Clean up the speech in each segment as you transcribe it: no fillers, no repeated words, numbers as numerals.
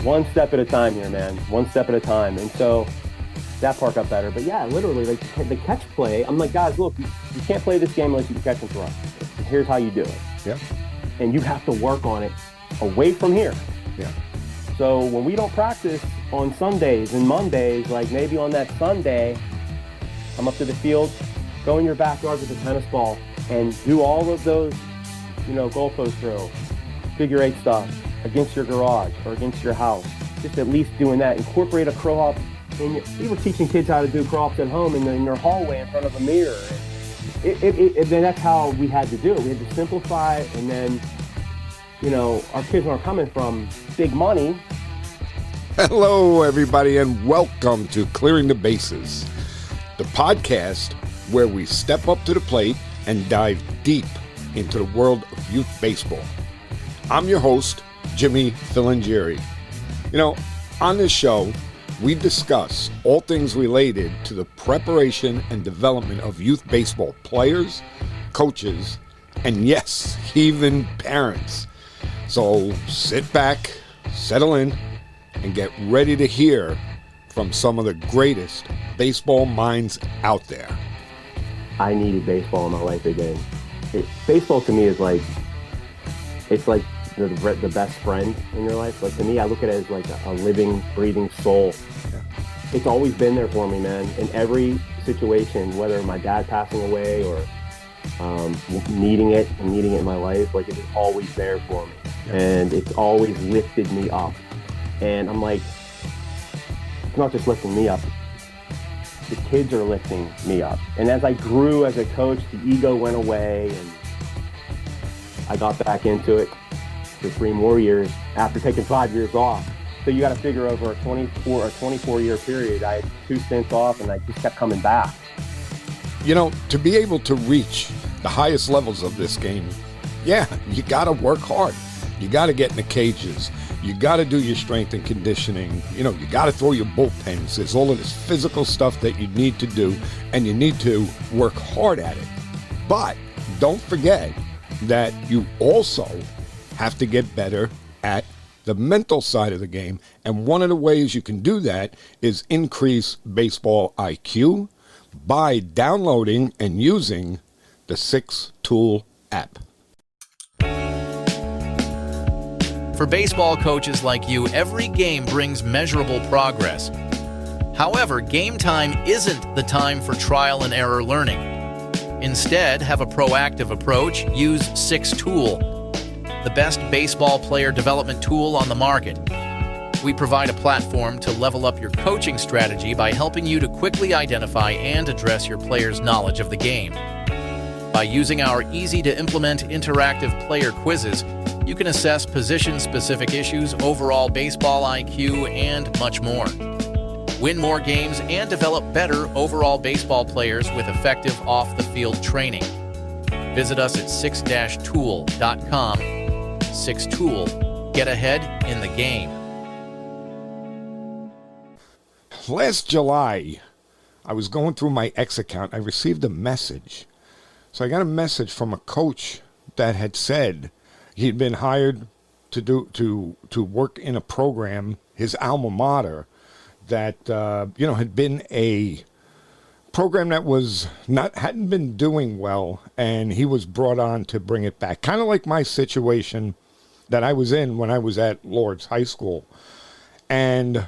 one step at a time here, man. One step at a time. And so that part got better. But yeah, literally, like the catch play, I'm like, guys, look, you can't play this game unless you can catch and throw. And here's how you do it. Yeah. And you have to work on it away from here. Yeah. So when we don't practice on Sundays and Mondays, like maybe on that Sunday, come up to the field, go in your backyard with a tennis ball and do all of those, goalpost drills, figure eight stuff against your garage or against your house. Just at least doing that. Incorporate a crow hop. We were teaching kids how to do crow hops at home in their hallway in front of a mirror. And then that's how we had to do it. We had to simplify it, and then, our kids aren't coming from big money. Hello, everybody, and welcome to Clearing the Bases, the podcast where we step up to the plate and dive deep into the world of youth baseball. I'm your host, Jimmy Filangieri. On this show, we discuss all things related to the preparation and development of youth baseball players, coaches, and yes, even parents. So sit back, settle in, and get ready to hear from some of the greatest baseball minds out there. I needed baseball in my life again. Baseball to me is like, it's like the best friend in your life. Like to me, I look at it as like a living, breathing soul. Yeah. It's always been there for me, man. In every situation, whether my dad passing away or needing it in my life, like it was always there for me. Yeah. And it's always lifted me up. And I'm like, it's not just lifting me up. The kids are lifting me up. And as I grew as a coach, the ego went away and I got back into it for 3 more years after taking 5 years off. So you got to figure over a 24-year period, I had 2 stints off and I just kept coming back. To be able to reach the highest levels of this game, you got to work hard. You got to get in the cages. You got to do your strength and conditioning. You got to throw your bullpens. There's all of this physical stuff that you need to do, and you need to work hard at it. But don't forget that you also have to get better at the mental side of the game. And one of the ways you can do that is increase baseball IQ by downloading and using the 6-Tool app. For baseball coaches like you, every game brings measurable progress. However, game time isn't the time for trial and error learning. Instead, have a proactive approach. Use 6-Tool, the best baseball player development tool on the market. We provide a platform to level up your coaching strategy by helping you to quickly identify and address your players' knowledge of the game. By using our easy-to-implement interactive player quizzes, you can assess position-specific issues, overall baseball IQ, and much more. Win more games and develop better overall baseball players with effective off-the-field training. Visit us at 6-tool.com. 6-Tool. Get ahead in the game. Last July, I was going through my X account. I received a message. So I got a message from a coach that had said he'd been hired to work in a program, his alma mater, that had been a program that hadn't been doing well, and he was brought on to bring it back. Kind of like my situation that I was in when I was at Lord's High School. And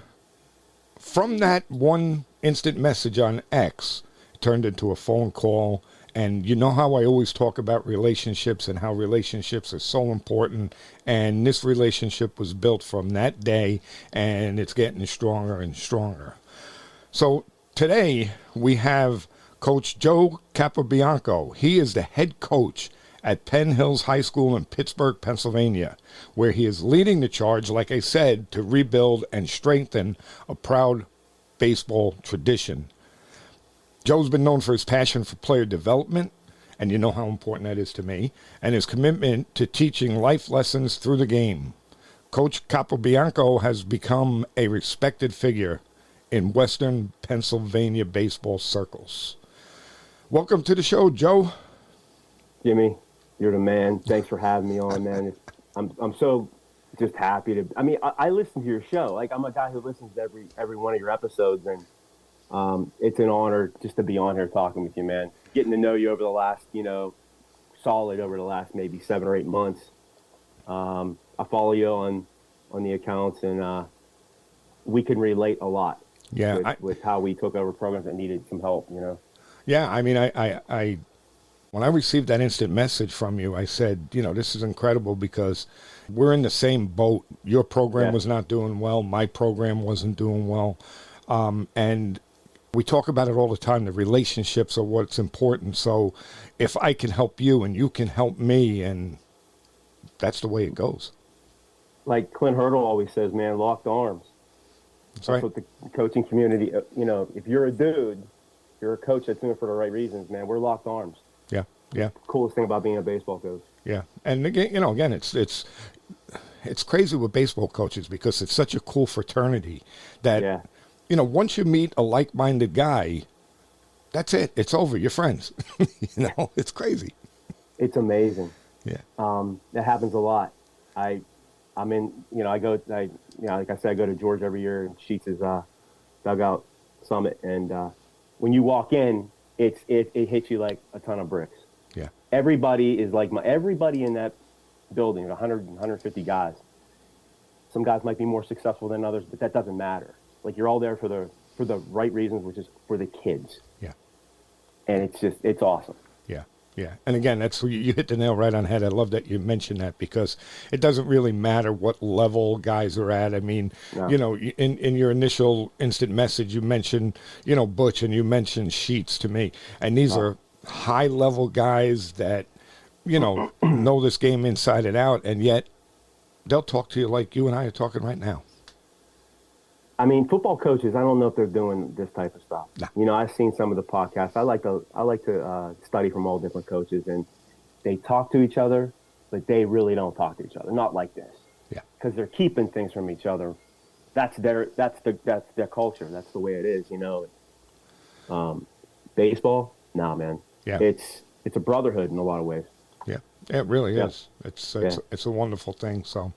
from that one instant message on X, it turned into a phone call. And you know how I always talk about relationships and how relationships are so important. And this relationship was built from that day, and it's getting stronger and stronger. So today we have Coach Joe Capobianco. He is the head coach at Penn Hills High School in Pittsburgh, Pennsylvania, where he is leading the charge, like I said, to rebuild and strengthen a proud baseball tradition. Joe's been known for his passion for player development, and you know how important that is to me, and his commitment to teaching life lessons through the game. Coach Capobianco has become a respected figure in Western Pennsylvania baseball circles. Welcome to the show, Joe. Jimmy, you're the man. Thanks for having me on, man. I'm so just happy to. I mean, I listen to your show. Like, I'm a guy who listens to every one of your episodes, and it's an honor just to be on here talking with you, man. Getting to know you over the last, solid over the last maybe 7 or 8 months. I follow you on the accounts, and we can relate a lot. Yeah, with how we took over programs that needed some help, Yeah, I mean, I when I received that instant message from you, I said, this is incredible because we're in the same boat. Your program was not doing well. My program wasn't doing well. And we talk about it all the time. The relationships are what's important. So if I can help you and you can help me, and that's the way it goes. Like Clint Hurdle always says, man, locked arms. That's right. What the coaching community, if you're a dude, you're a coach that's doing it for the right reasons, man. We're locked arms. Yeah, yeah. Coolest thing about being a baseball coach. Yeah, and again, it's crazy with baseball coaches because it's such a cool fraternity that, once you meet a like-minded guy, that's it. It's over. You're friends. It's crazy. It's amazing. Yeah. That happens a lot. I'm in, like I said, I go to George every year and Sheets' dugout summit, and when you walk in, it hits you like a ton of bricks. Yeah. Everybody is like everybody in that building, 100, 150 guys. Some guys might be more successful than others, but that doesn't matter. Like, you're all there for the right reasons, which is for the kids. Yeah. And it's awesome. Yeah. Yeah. And again, that's you hit the nail right on the head. I love that you mentioned that because it doesn't really matter what level guys are at. I mean, in your initial instant message, you mentioned, Butch, and you mentioned Sheets to me. And these are high level guys that, know this game inside and out. And yet they'll talk to you like you and I are talking right now. I mean, football coaches, I don't know if they're doing this type of stuff. No. I've seen some of the podcasts. I like to study from all different coaches, and they talk to each other, but they really don't talk to each other. Not like this. Yeah. Because they're keeping things from each other. That's their culture. That's the way it is, Baseball, nah, man. Yeah. It's a brotherhood in a lot of ways. Yeah, it really is. It's a wonderful thing. So,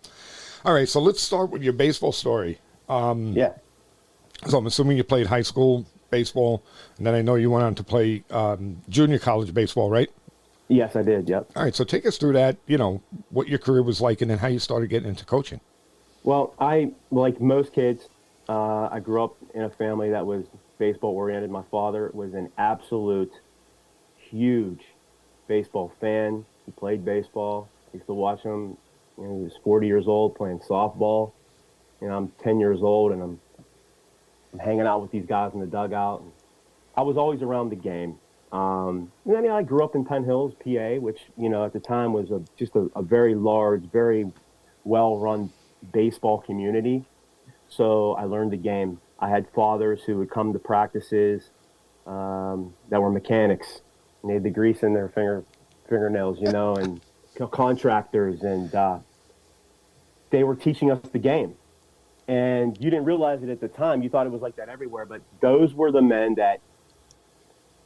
all right. So let's start with your baseball story. So I'm assuming you played high school baseball, and then I know you went on to play junior college baseball, right? Yes, I did. Yep. All right. So take us through that. What your career was like, and then how you started getting into coaching. Well, like most kids, I grew up in a family that was baseball oriented. My father was an absolute huge baseball fan. He played baseball. I used to watch him. He was 40 years old playing softball. I'm 10 years old, and I'm hanging out with these guys in the dugout. And I was always around the game. And then I grew up in Penn Hills, PA, which, at the time was just a very large, very well-run baseball community. So I learned the game. I had fathers who would come to practices that were mechanics. And they had the grease in their fingernails, and contractors, and they were teaching us the game. And you didn't realize it at the time. You thought it was like that everywhere. But those were the men that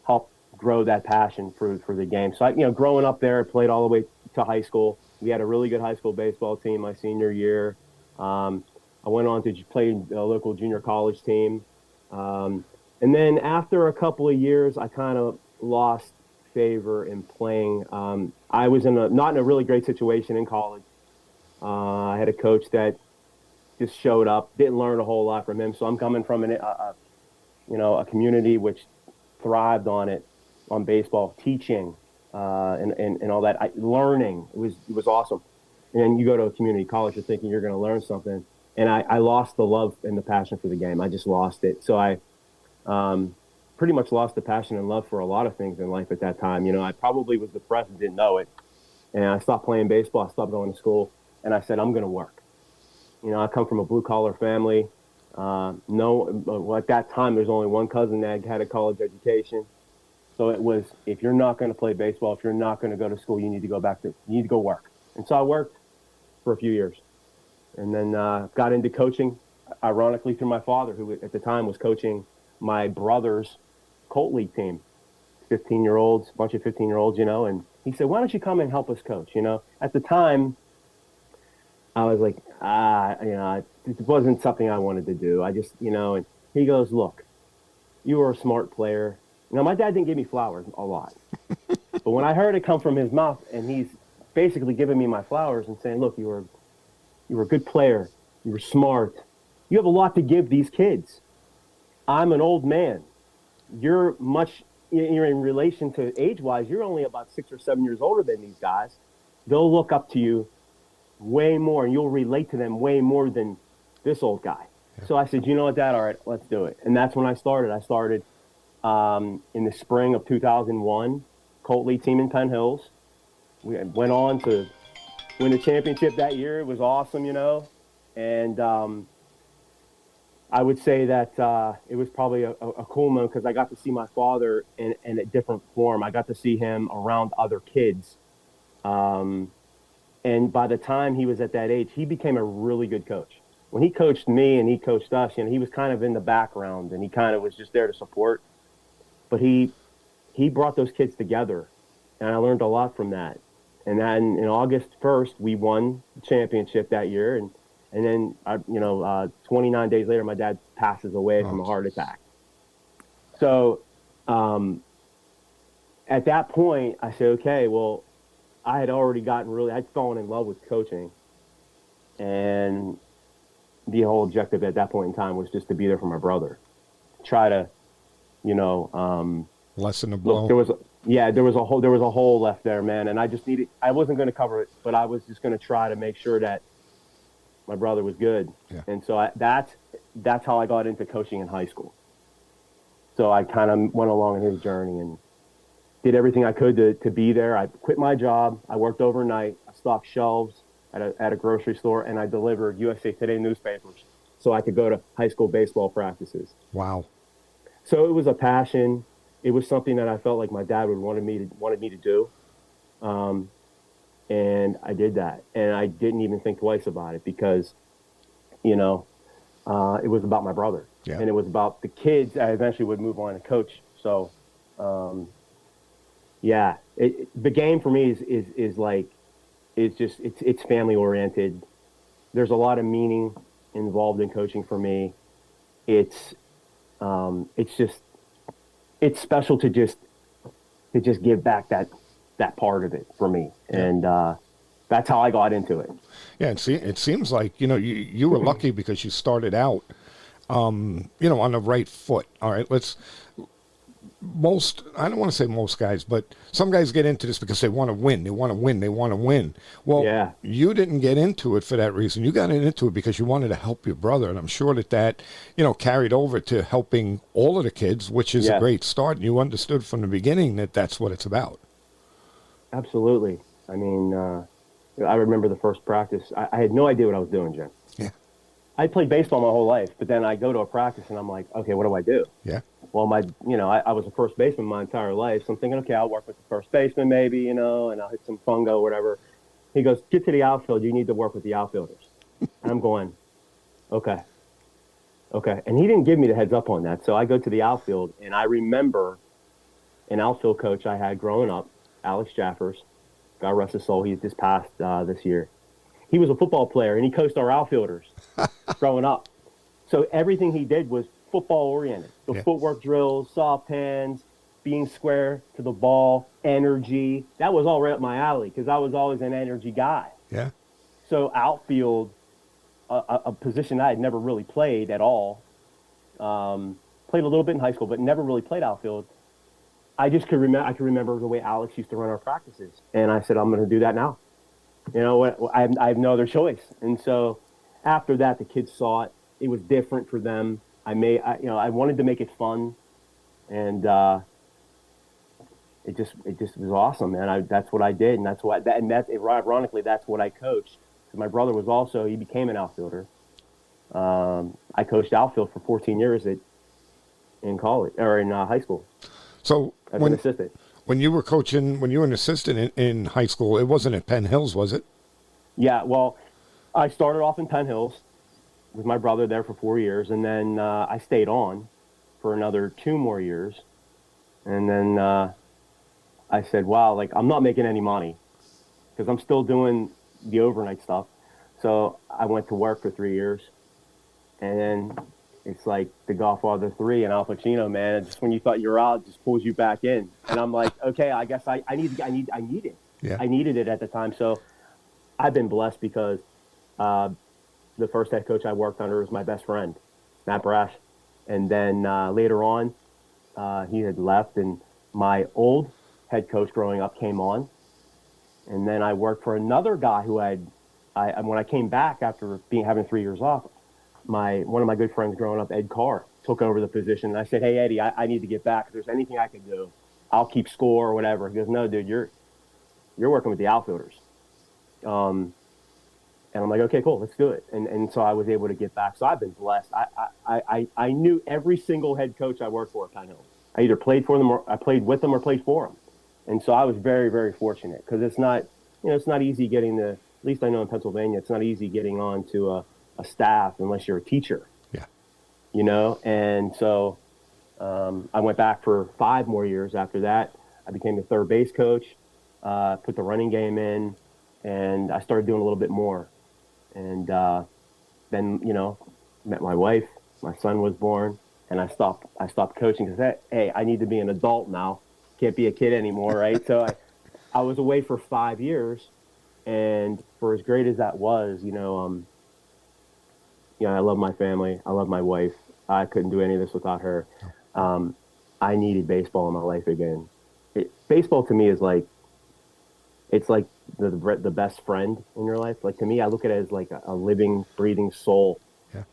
helped grow that passion for the game. So, growing up there, I played all the way to high school. We had a really good high school baseball team my senior year. I went on to play a local junior college team. And then after a couple of years, I kind of lost favor in playing. I was not in a really great situation in college. I had a coach that just showed up, didn't learn a whole lot from him. So I'm coming from a community which thrived on baseball, teaching, and all that. Learning, it was awesome. And then you go to a community college, you're thinking you're going to learn something. And I lost the love and the passion for the game. I just lost it. So I pretty much lost the passion and love for a lot of things in life at that time. I probably was depressed and didn't know it. And I stopped playing baseball. I stopped going to school. And I said, I'm going to work. I come from a blue-collar family. At that time, there's only one cousin that had a college education. So it was, if you're not going to play baseball, if you're not going to go to school, you need to go work. And so I worked for a few years. And then got into coaching, ironically, through my father, who at the time was coaching my brother's Colt League team, 15-year-olds, a bunch of 15-year-olds, and he said, why don't you come and help us coach? At the time, I was like, it wasn't something I wanted to do. I just, and he goes, look, you were a smart player. Now, my dad didn't give me flowers a lot, but when I heard it come from his mouth, and he's basically giving me my flowers and saying, look, you were a good player. You were smart. You have a lot to give these kids. I'm an old man. You're in relation to age-wise, you're only about 6 or 7 years older than these guys. They'll look up to you way more, and you'll relate to them way more than this old guy. Yeah. So I said, you know what, Dad? All right, let's do it. And that's when I started. I started in the spring of 2001, Colt League team in Penn Hills. We went on to win the championship that year. It was awesome, And I would say that it was probably a cool moment because I got to see my father in a different form. I got to see him around other kids. And by the time he was at that age, he became a really good coach. When he coached me and he coached us, he was kind of in the background and he kind of was just there to support. But he brought those kids together, and I learned a lot from that. And then in August 1st, we won the championship that year. And then, 29 days later, my dad passes away from a heart attack. So at that point, I said, okay, well, I had already I'd fallen in love with coaching. And the whole objective at that point in time was just to be there for my brother. Try to, lessen the blow. Look, there was a hole left there, man. And I wasn't going to cover it, but I was just going to try to make sure that my brother was good. Yeah. And so that's how I got into coaching in high school. So I kind of went along in his journey and did everything I could to be there. I quit my job. I worked overnight. I stocked shelves at a grocery store, and I delivered USA Today newspapers so I could go to high school baseball practices. Wow. So it was a passion. It was something that I felt like my dad wanted me to do. And I did that, and I didn't even think twice about it because, it was about my brother, and it was about the kids. I eventually would move on to coach. So, the game for me it's family oriented. There's a lot of meaning involved in coaching for me. It's special to just give back that part of it for me. And that's how I got into it. Yeah, and it seems like, you were lucky because you started out, on the right foot. All right, I don't want to say most guys, but some guys get into this because they want to win. They want to win. Well, You didn't get into it for that reason. You got into it because you wanted to help your brother. And I'm sure that, carried over to helping all of the kids, which is a great start. And you understood from the beginning that that's what it's about. Absolutely. I mean, I remember the first practice. I had no idea what I was doing, Jim. Yeah. I played baseball my whole life, but then I go to a practice and I'm like, okay, what do I do? Yeah. Well, I was a first baseman my entire life, so I'm thinking, okay, I'll work with the first baseman maybe, and I'll hit some fungo or whatever. He goes, get to the outfield. You need to work with the outfielders. And I'm going, okay. And he didn't give me the heads up on that, so I go to the outfield, and I remember an outfield coach I had growing up, Alex Jaffers, God rest his soul. He just passed this year. He was a football player, and he coached our outfielders growing up. So everything he did was football-oriented. The footwork drills, soft hands, being square to the ball, energy. That was all right up my alley because I was always an energy guy. Yeah. So outfield, a position I had never really played at all. Played a little bit in high school, but never really played outfield. I just could remember the way Alex used to run our practices. And I said, I'm going to do that now. I have no other choice. And so after that, the kids saw it. It was different for them. I wanted to make it fun. And it just was awesome, man. That's what I did. And ironically, that's what I coached. So my brother he became an outfielder. I coached outfield for 14 years in college or in high school. So as an assistant. When you were an assistant in high school, it wasn't at Penn Hills, was it? Yeah, well, I started off in Penn Hills with my brother there for 4 years, and then I stayed on for another 2 more years. And then I said, wow, I'm not making any money because I'm still doing the overnight stuff. So I went to work for 3 years, and then it's like the Godfather 3 and Al Pacino, man. Just when you thought you're out, it just pulls you back in. And I'm like, okay, I guess I need it. Yeah. I needed it at the time. So I've been blessed because uh, the first head coach I worked under was my best friend, Matt Brash. And then later on, he had left, and my old head coach growing up came on. And then I worked for another guy who when I came back after having 3 years off, one of my good friends growing up, Ed Carr, took over the position. And I said, hey, Eddie, I need to get back. If there's anything I can do, I'll keep score or whatever. He goes, no, dude, you're working with the outfielders. And I'm like, okay, cool, let's do it. And so I was able to get back. So I've been blessed. I knew every single head coach I worked for at Penn Hills. I either played for them or I played with them or played for them. And so I was very, very fortunate because it's not easy getting at least I know in Pennsylvania, it's not easy getting on to a staff unless you're a teacher. Yeah. And so I went back for 5 more years after that. I became the third base coach, put the running game in, and I started doing a little bit more. And then, met my wife, my son was born, and I stopped coaching because, hey, I need to be an adult now. Can't be a kid anymore, right? So I was away for 5 years, and for as great as that was, I love my family. I love my wife. I couldn't do any of this without her. I needed baseball in my life again. Baseball to me is like, it's like the best friend in your life. Like to me, I look at it as like a living, breathing soul. Yeah.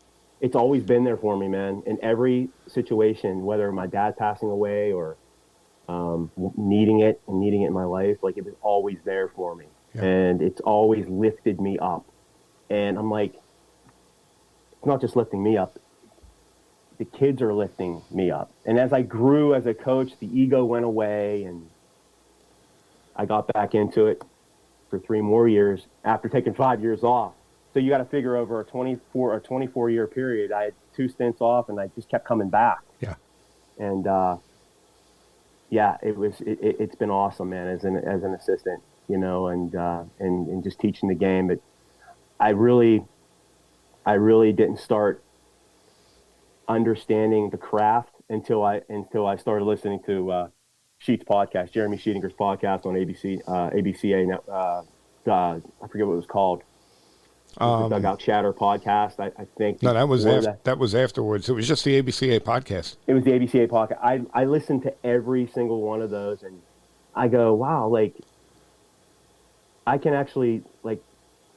It's always been there for me, man. In every situation, whether my dad passing away or needing it in my life, like it was always there for me. Yeah. And it's always lifted me up. And I'm like, it's not just lifting me up. The kids are lifting me up. And as I grew as a coach, the ego went away and I got back into it for 3 more years after taking 5 years off. So you got to figure over a 24-year period, I had 2 stints off and I just kept coming back. Yeah. And it's been awesome, man, as an assistant, and just teaching the game. But I really didn't start understanding the craft until I started listening to Sheet's podcast, Jeremy Sheetinger's podcast on ABCA. I forget what it was called. The Dugout Chatter podcast. I think. No, that was afterwards. It was just the ABCA podcast. It was the ABCA podcast. I listened to every single one of those, and I go, wow, like I can actually like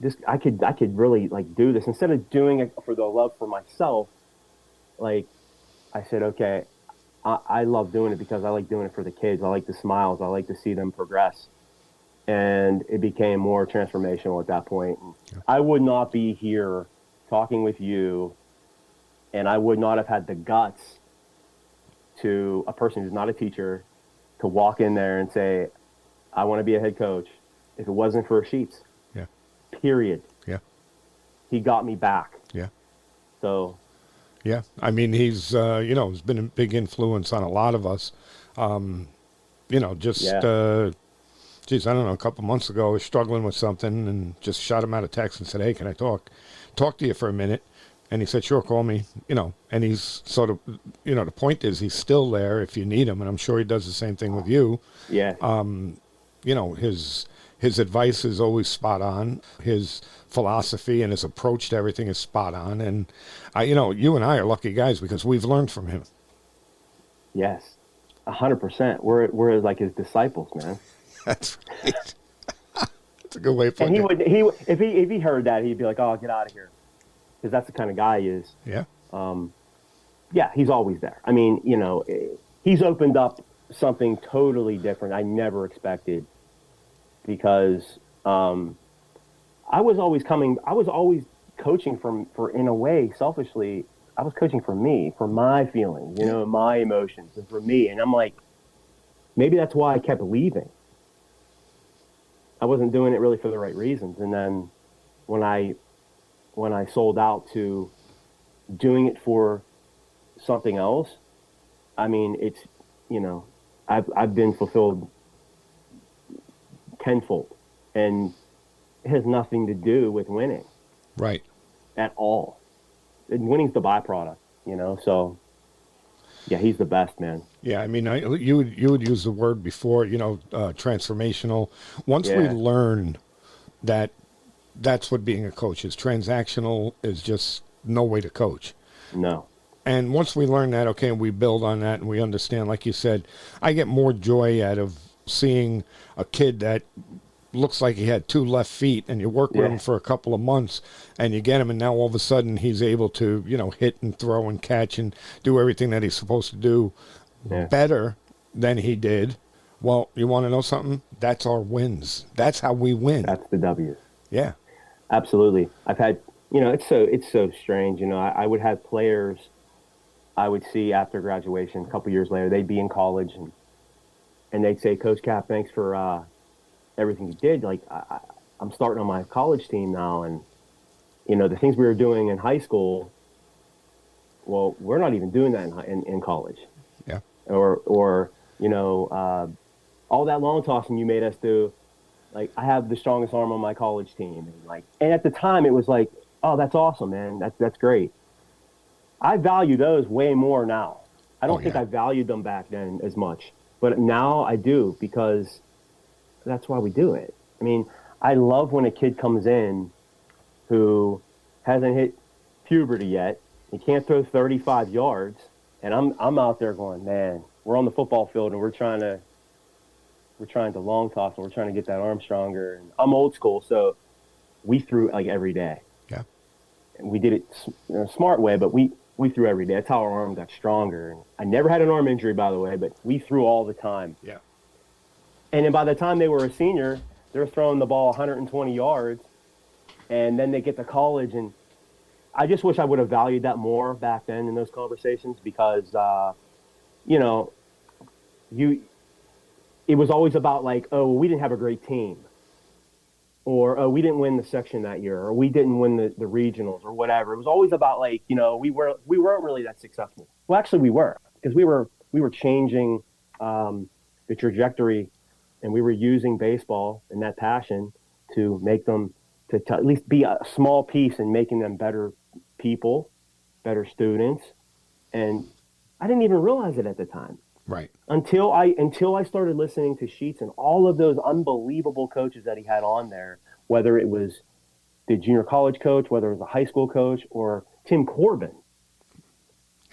this. I could really like do this instead of doing it for the love for myself. Like I said, okay, I love doing it because I like doing it for the kids. I like the smiles. I like to see them progress. And it became more transformational at that point. Yeah. I would not be here talking with you, and I would not have had the guts to a person who's not a teacher to walk in there and say, I want to be a head coach, if it wasn't for Sheets. Yeah. Period. Yeah. He got me back. Yeah. So. Yeah. I mean, he's, he's been a big influence on a lot of us. I don't know, a couple months ago, I was struggling with something and just shot him out a text and said, hey, can I talk to you for a minute? And he said, sure, call me, and he's sort of, the point is he's still there if you need him. And I'm sure he does the same thing with you. Yeah. His advice is always spot on. His philosophy and his approach to everything is spot on. And you and I are lucky guys because we've learned from him. Yes, 100%. We're like his disciples, man. That's right. That's a good way of putting it. And if he heard that, he'd be like, "Oh, get out of here," because that's the kind of guy he is. Yeah. Yeah, he's always there. I mean, he's opened up something totally different I never expected because I was always coaching for in a way, selfishly, I was coaching for me, for my feelings, my emotions, and for me. And I'm like, maybe that's why I kept leaving. I wasn't doing it really for the right reasons. And then when I sold out to doing it for something else, I mean, it's, I've been fulfilled tenfold, and it has nothing to do with winning. Right. at all. And winning's the byproduct, you know. So yeah, he's the best, man. Yeah, I mean, you would use the word before, transformational. Once we Yeah, learn that that's what being a coach is, transactional is just no way to coach. no, And once we learn that, okay, we build on that and we understand, like you said, I get more joy out of seeing a kid that looks like he had two left feet and you work with him yeah, for a couple of months and you get him and now all of a sudden he's able to, hit and throw and catch and do everything that he's supposed to do yeah. better than he did. Well, you want to know something? That's our wins. That's how we win. That's the W. Yeah. Absolutely. I've had, it's so strange. I would have players I would see after graduation, a couple years later, they'd be in college and they'd say, Coach Cap, thanks for everything you did. Like, I'm starting on my college team now. And, the things we were doing in high school, well, we're not even doing that in college. Yeah. Or all that long tossing you made us do. Like, I have the strongest arm on my college team. And at the time it was like, oh, that's awesome, man. That's great. I value those way more now. I don't think I valued them back then as much, but now I do because that's why we do it. I mean, I love when a kid comes in who hasn't hit puberty yet. He can't throw 35 yards, and I'm out there going, man, we're on the football field and we're trying to long toss and we're trying to get that arm stronger. And I'm old school, so we threw like every day. Yeah. And we did it in a smart way, but we threw every day. That's how our arm got stronger. And I never had an arm injury, by the way, but we threw all the time. Yeah. And then by the time they were a senior, they're throwing the ball 120 yards, and then they get to college. And I just wish I would have valued that more back then in those conversations because, it was always about like, oh, we didn't have a great team. Or, oh, we didn't win the section that year, or we didn't win the regionals or whatever. It was always about like, we weren't really that successful. Well, actually we were, because we were changing the trajectory, and we were using baseball and that passion to make them to at least be a small piece in making them better people, better students. And I didn't even realize it at the time. Right. Until I started listening to Sheets and all of those unbelievable coaches that he had on there, whether it was the junior college coach, whether it was a high school coach, or Tim Corbin.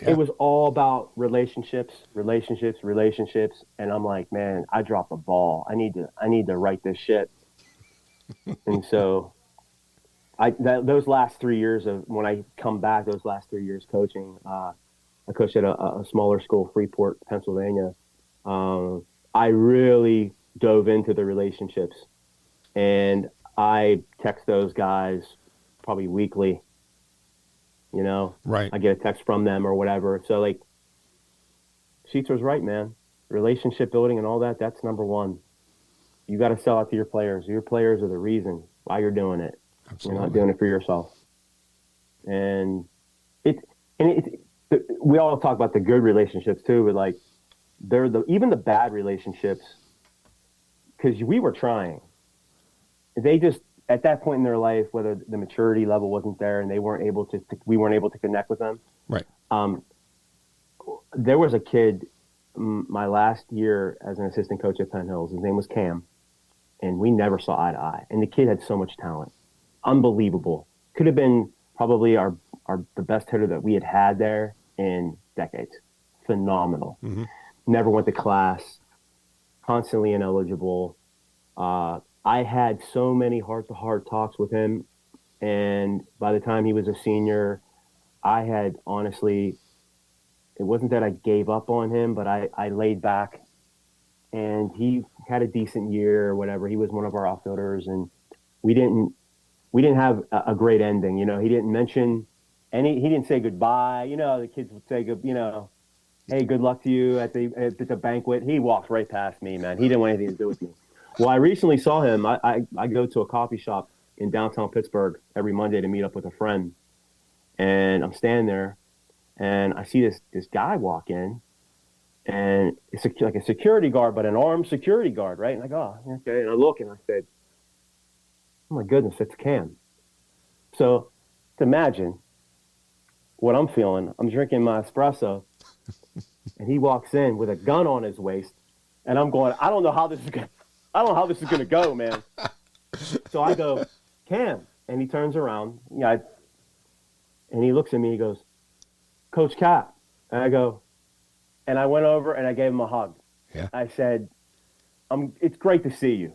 Yeah. It was all about relationships. And I'm like, man, I dropped the ball. I need to write this shit. And so those last 3 years of when I come back, those last 3 years coaching, I coached at a smaller school, Freeport, Pennsylvania. I really dove into the relationships, and I text those guys probably weekly. Right. I get a text from them or whatever. So like, Sheets was right, man. Relationship building and all that's number one. You got to sell out to your players. Your players are the reason why you're doing it. Absolutely. You're not doing it for yourself. And we all talk about the good relationships too, but like even the bad relationships, because we were trying. They just at that point in their life, whether the maturity level wasn't there and we weren't able to connect with them. Right. There was a kid my last year as an assistant coach at Penn Hills. His name was Cam, and we never saw eye to eye. And the kid had so much talent, unbelievable. Could have been probably the best hitter that we had there in decades. Phenomenal. Mm-hmm. Never went to class, constantly ineligible. I had so many heart-to-heart talks with him, and by the time he was a senior, I had honestly, it wasn't that I gave up on him, but I laid back, and he had a decent year or whatever. He was one of our outfielders, and we didn't have a great ending. He didn't mention he didn't say goodbye. The kids would say, hey, good luck to you at the banquet. He walked right past me, man. He didn't want anything to do with me. Well, I recently saw him. I go to a coffee shop in downtown Pittsburgh every Monday to meet up with a friend. And I'm standing there, and I see this guy walk in, and it's like a security guard, but an armed security guard, right? And I go, oh, okay. And I look, and I said, oh, my goodness, it's Cam. So imagine what I'm feeling. I'm drinking my espresso, and he walks in with a gun on his waist, and I'm going, I don't know how this is gonna go, man. So I go, Cam, and he turns around, and he looks at me. He goes, Coach Cap, and I go, and I went over and I gave him a hug. Yeah. I said, it's great to see you.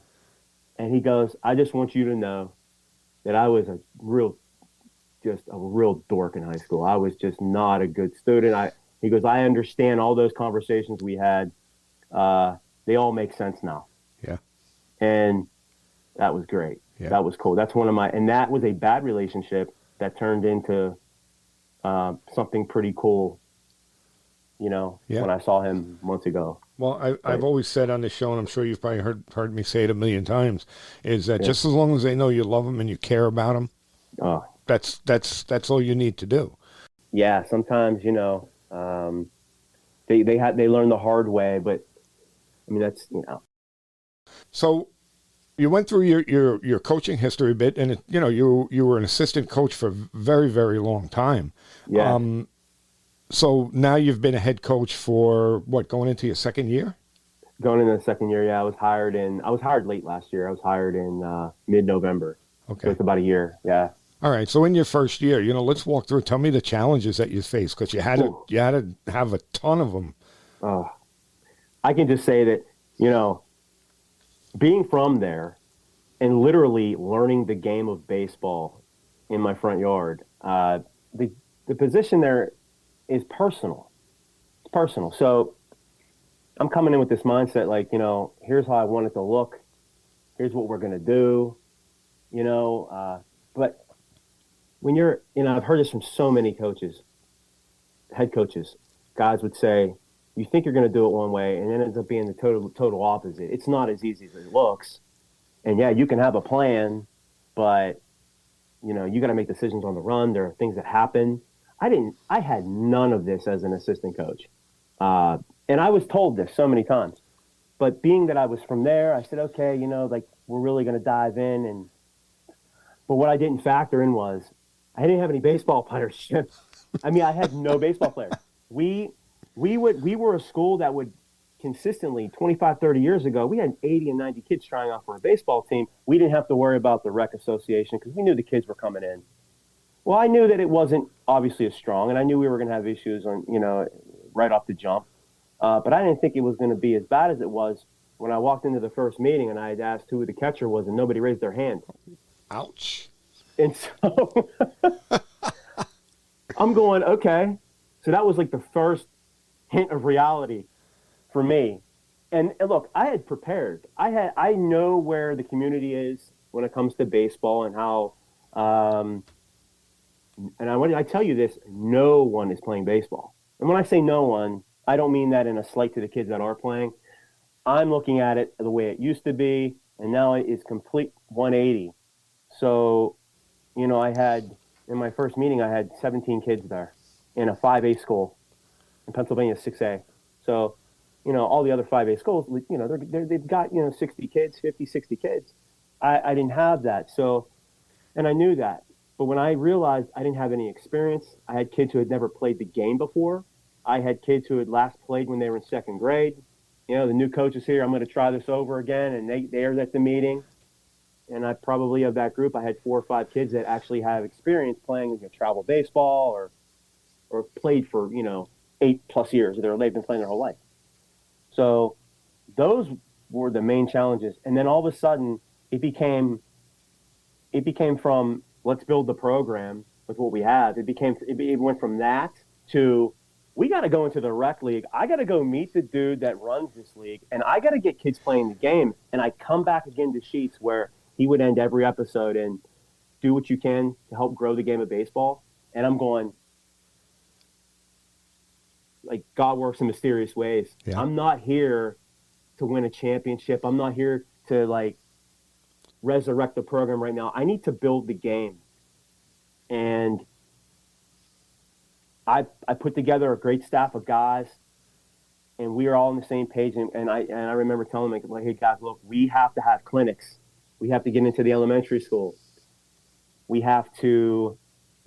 And he goes, I just want you to know that I was just a real dork in high school. I was just not a good student. He goes, I understand all those conversations we had. They all make sense now. Yeah. And that was great. Yeah. That was cool. That's and that was a bad relationship that turned into something pretty cool, when I saw him months ago. Well, I've always said on the show, and I'm sure you've probably heard me say it a million times, is that just as long as they know you love them and you care about them, that's all you need to do. Yeah, sometimes they learn the hard way, but I mean that's. So you went through your coaching history a bit, and you were an assistant coach for a very, very long time. Yeah. So now you've been a head coach for going into your second year? Going into the second year, yeah. I was hired late last year. I was hired in mid-November. Okay. So it's about a year, yeah. All right. So in your first year, let's walk through. Tell me the challenges that you faced, because you had to have a ton of them. I can just say that, being from there and literally learning the game of baseball in my front yard, the position there is personal. It's personal. So I'm coming in with this mindset, like, here's how I want it to look. Here's what we're going to do, but when you're, I've heard this from so many coaches, head coaches, guys would say, you think you're going to do it one way and it ends up being the total opposite. It's not as easy as it looks. And yeah, you can have a plan, but you got to make decisions on the run. There are things that happen. I had none of this as an assistant coach. And I was told this so many times, but being that I was from there, I said, okay, we're really going to dive in. But what I didn't factor in was I didn't have any baseball players. I mean, I had no baseball players. We were a school that would consistently 25, 30 years ago, we had 80 and 90 kids trying out for a baseball team. We didn't have to worry about the rec association because we knew the kids were coming in. Well, I knew that it wasn't obviously as strong, and I knew we were going to have issues on, right off the jump. But I didn't think it was going to be as bad as it was when I walked into the first meeting and I had asked who the catcher was, and nobody raised their hand. Ouch. And so I'm going, okay. So that was like the first hint of reality for me. And look, I had prepared. I know where the community is when it comes to baseball and how and I tell you this, no one is playing baseball. And when I say no one, I don't mean that in a slight to the kids that are playing. I'm looking at it the way it used to be, and now it's complete 180. So, I had, in my first meeting, I had 17 kids there in a 5A school. In Pennsylvania, 6A. So, all the other 5A schools, they've got, 60 kids, 50, 60 kids. I didn't have that. So, and I knew that. But when I realized I didn't have any experience, I had kids who had never played the game before. I had kids who had last played when they were in second grade. The new coach is here. I'm going to try this over again. And they are at the meeting. And I probably, of that group, I had 4 or 5 kids that actually have experience playing travel baseball or played for, 8+ years. They've been playing their whole life. So those were the main challenges. And then all of a sudden it became from let's build the program with what we have. It went from that to we got to go into the rec league. I got to go meet the dude that runs this league, and I got to get kids playing the game. And I come back again to Sheets where he would end every episode and do what you can to help grow the game of baseball. And I'm going, like, God works in mysterious ways. Yeah. I'm not here to win a championship. I'm not here to, resurrect the program right now. I need to build the game. And I put together a great staff of guys, and we are all on the same page. And I remember telling them, hey, guys, look, we have to have clinics. We have to get into the elementary school. We have to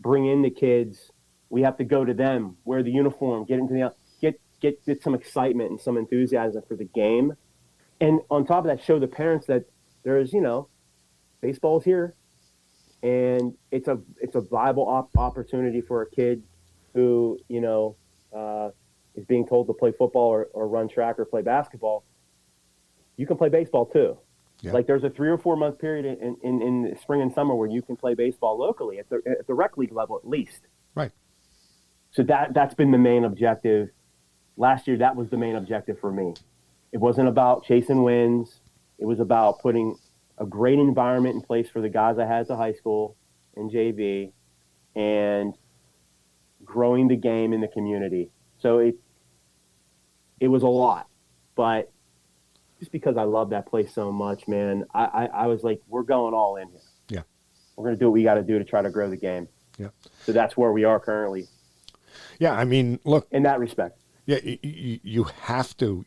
bring in the kids. We have to go to them, wear the uniform, get into the get some excitement and some enthusiasm for the game. And on top of that, show the parents that there's, baseball's here, and it's a viable opportunity for a kid who, is being told to play football or run track or play basketball. You can play baseball too. Yeah. Like there's a 3 or 4 month period in the spring and summer where you can play baseball locally at the rec league level at least. Right. So that's been the main objective. Last year, that was the main objective for me. It wasn't about chasing wins. It was about putting a great environment in place for the guys I had at the high school and JV, and growing the game in the community. So it was a lot, but just because I love that place so much, man, I was like, we're going all in here. Yeah. We're going to do what we got to do to try to grow the game. Yeah. So that's where we are currently. Yeah, I mean, look. In that respect. Yeah, you have to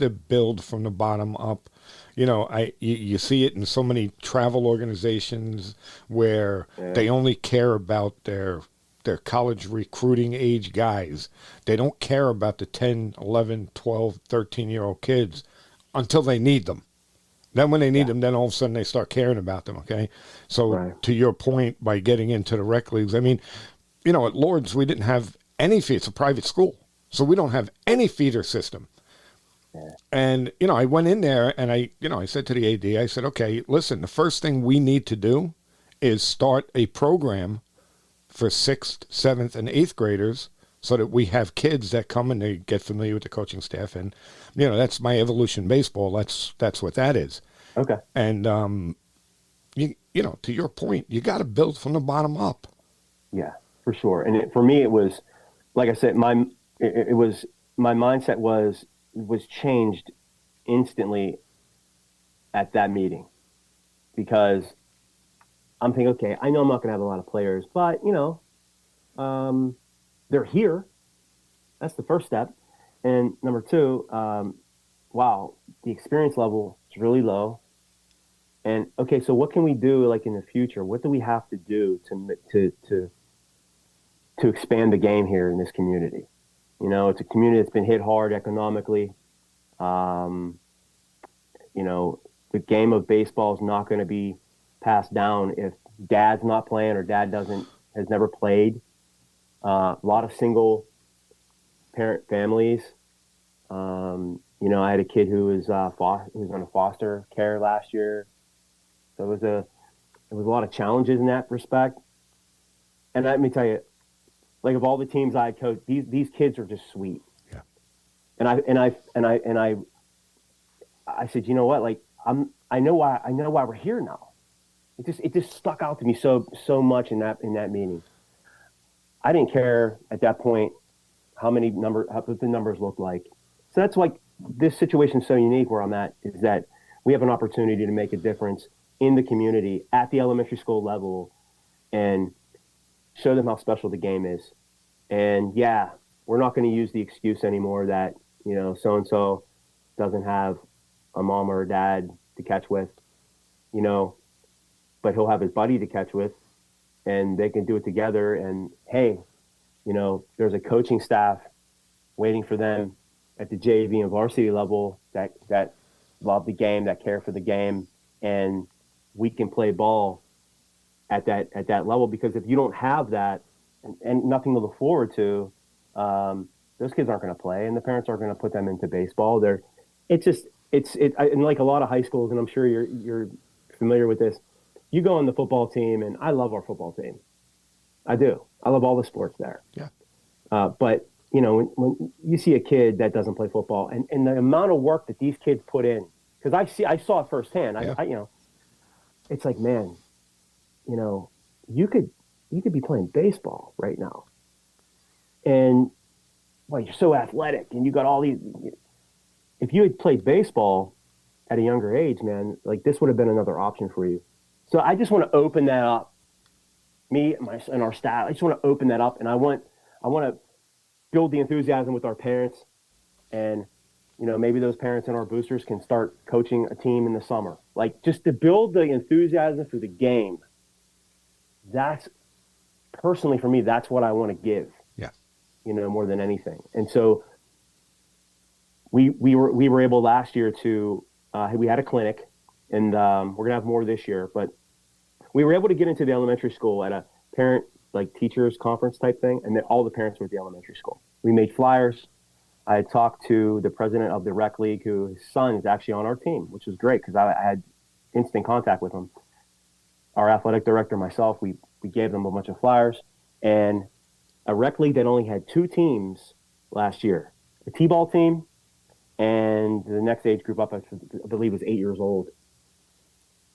build from the bottom up. You see it in so many travel organizations where they only care about their college recruiting age guys. They don't care about the 10, 11, 12, 13-year-old kids until they need them. Then when they need them, then all of a sudden they start caring about them, okay? So to your point, by getting into the rec leagues, I mean, at Lord's, we didn't have any fee. It's a private school. So we don't have any feeder system. Yeah. And, I went in there and I said to the AD, I said, okay, listen, the first thing we need to do is start a program for 6th, 7th, and 8th graders so that we have kids that come and they get familiar with the coaching staff. And, that's my Evolution Baseball. That's what that is. Okay. And, to your point, you got to build from the bottom up. Yeah, for sure. And for me, it was, like I said, my mindset was changed instantly at that meeting, because I'm thinking, okay, I know I'm not going to have a lot of players, but they're here. That's the first step. And number 2, wow, the experience level is really low. And okay, so what can we do like in the future? What do we have to do to expand the game here in this community? It's a community that's been hit hard economically. The game of baseball is not going to be passed down if dad's not playing or dad has never played. A lot of single parent families. I had a kid who was on a foster care last year. So it was a lot of challenges in that respect. And let me tell you, like of all the teams I coached, these kids are just sweet. Yeah. And I said, you know what? Like I know why we're here now. It just stuck out to me so much in that meeting. I didn't care at that point what the numbers looked like. So that's like this situation is so unique where I'm at, is that we have an opportunity to make a difference in the community at the elementary school level and show them how special the game is. And we're not going to use the excuse anymore that, so-and-so doesn't have a mom or a dad to catch with, but he'll have his buddy to catch with, and they can do it together. And hey, there's a coaching staff waiting for them at the JV and varsity level that love the game, that care for the game, and we can play ball at that level. Because if you don't have that and nothing to look forward to, those kids aren't going to play, and the parents aren't going to put them into baseball. And like a lot of high schools, and I'm sure you're familiar with this. You go on the football team, and I love our football team. I do. I love all the sports there. Yeah. But when you see a kid that doesn't play football, and the amount of work that these kids put in, because I saw it firsthand. Yeah. It's like, man, you could be playing baseball right now, and you're so athletic, and you got all these. If you had played baseball at a younger age, man, like this would have been another option for you. So I just want to open that up. Me and our staff, I just want to open that up, and I want to build the enthusiasm with our parents, and maybe those parents and our boosters can start coaching a team in the summer, like just to build the enthusiasm for the game. That's personally for me, that's what I want to give. Yeah. More than anything. And so we were able last year to we had a clinic, and we're gonna have more this year, but we were able to get into the elementary school at a parent teachers conference type thing, and then all the parents were at the elementary school. We made flyers. I had talked to the president of the rec league, who his son is actually on our team, which was great because I had instant contact with him. Our athletic director, myself, we gave them a bunch of flyers, and a rec league that only had 2 teams last year, a t-ball team, and the next age group up, I believe, was 8 years old.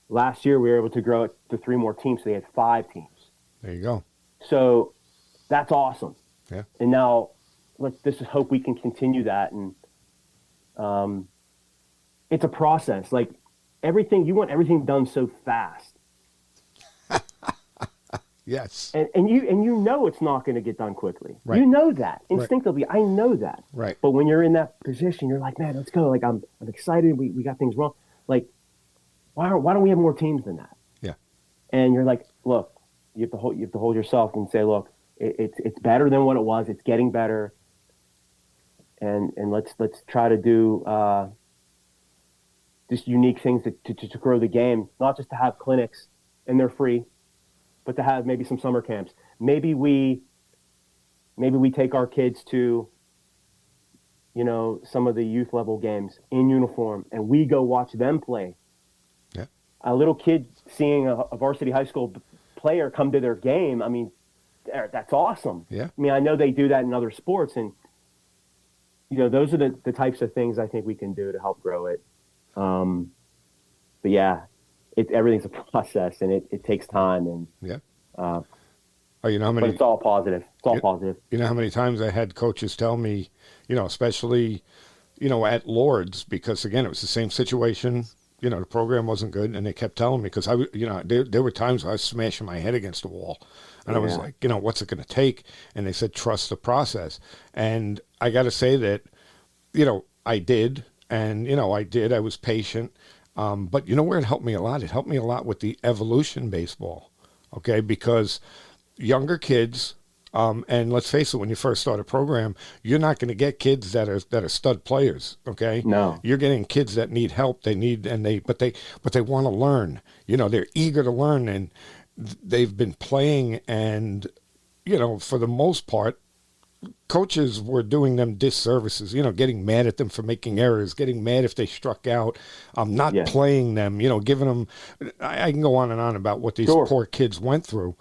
Last year, we were able to grow it to 3 more teams, so they had 5 teams. There you go. So that's awesome. Yeah. And now let's just hope we can continue that. And it's a process. Like everything, you want everything done so fast. Yes. And you know it's not going to get done quickly. Right. You know that instinctively. Right. I know that. Right. But when you're in that position, you're like, man, let's go. Like I'm excited. We got things wrong. Like why don't we have more teams than that? Yeah. And you're like, look, you have to hold yourself and say, look, it's better than what it was. It's getting better. And let's try to do just unique things to grow the game, not just to have clinics and they're free, but to have maybe some summer camps. Maybe we take our kids to, some of the youth level games in uniform, and we go watch them play. Yeah. A little kid seeing a varsity high school player come to their game, I mean, that's awesome. Yeah. I mean, I know they do that in other sports, and those are the types of things I think we can do to help grow it. But yeah, everything's a process, and it takes time. And yeah. But it's all positive. It's all positive. You know how many times I had coaches tell me, especially, at Lord's, because again, it was the same situation. The program wasn't good, and they kept telling me because there were times I was smashing my head against the wall, and I was like, what's it going to take? And they said, trust the process. And I got to say that, I did, and I did. I was patient, but where it helped me a lot? It helped me a lot with the evolution baseball, okay? Because younger kids. And let's face it, when you first start a program, you're not going to get kids that are stud players. Okay. No. You're getting kids that need help. But they want to learn. They're eager to learn, and they've been playing. And for the most part, coaches were doing them disservices. Getting mad at them for making errors, getting mad if they struck out, not playing them. Giving them. I can go on and on about what these poor kids went through.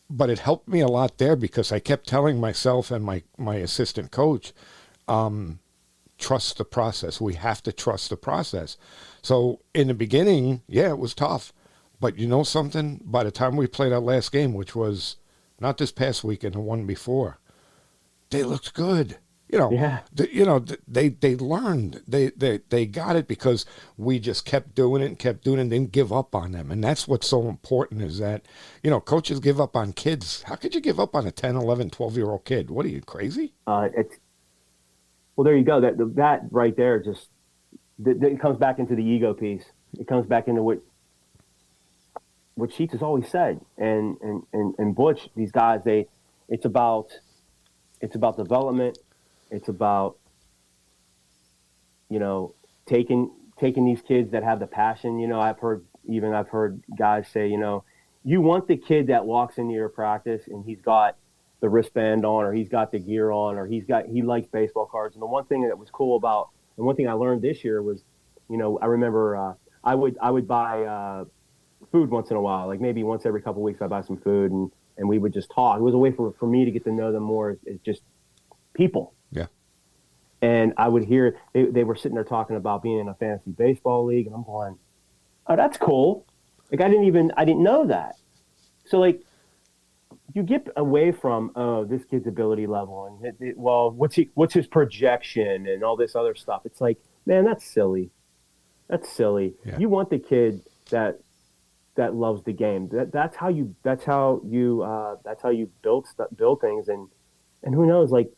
But it helped me a lot there because I kept telling myself and my assistant coach, trust the process. We have to trust the process. So in the beginning, it was tough. But something? By the time we played our last game, which was not this past weekend, the one before, they looked good. They learned. They got it because we just kept doing it and didn't give up on them. And that's what's so important is that, coaches give up on kids. How could you give up on a 10, 11, 12-year-old kid? What are you, crazy? Well, there you go. That right there just it comes back into the ego piece. It comes back into what Sheets has always said. And Butch, these guys, it's about development. It's about, taking these kids that have the passion. I've heard guys say, you want the kid that walks into your practice and he's got the wristband on, or he's got the gear on, or he likes baseball cards. And the one thing that was cool about, and one thing I learned this year was, I remember I would buy food once in a while, like maybe once every couple of weeks I'd buy some food and we would just talk. It was a way for me to get to know them more as just people. Yeah. And I would hear they were sitting there talking about being in a fantasy baseball league, and I'm going, oh, that's cool. Like I didn't know that. So like you get away from, oh, this kid's ability level and what's his projection and all this other stuff. It's like, man, that's silly. That's silly. Yeah. You want the kid that loves the game. That's how you build things, and who knows, like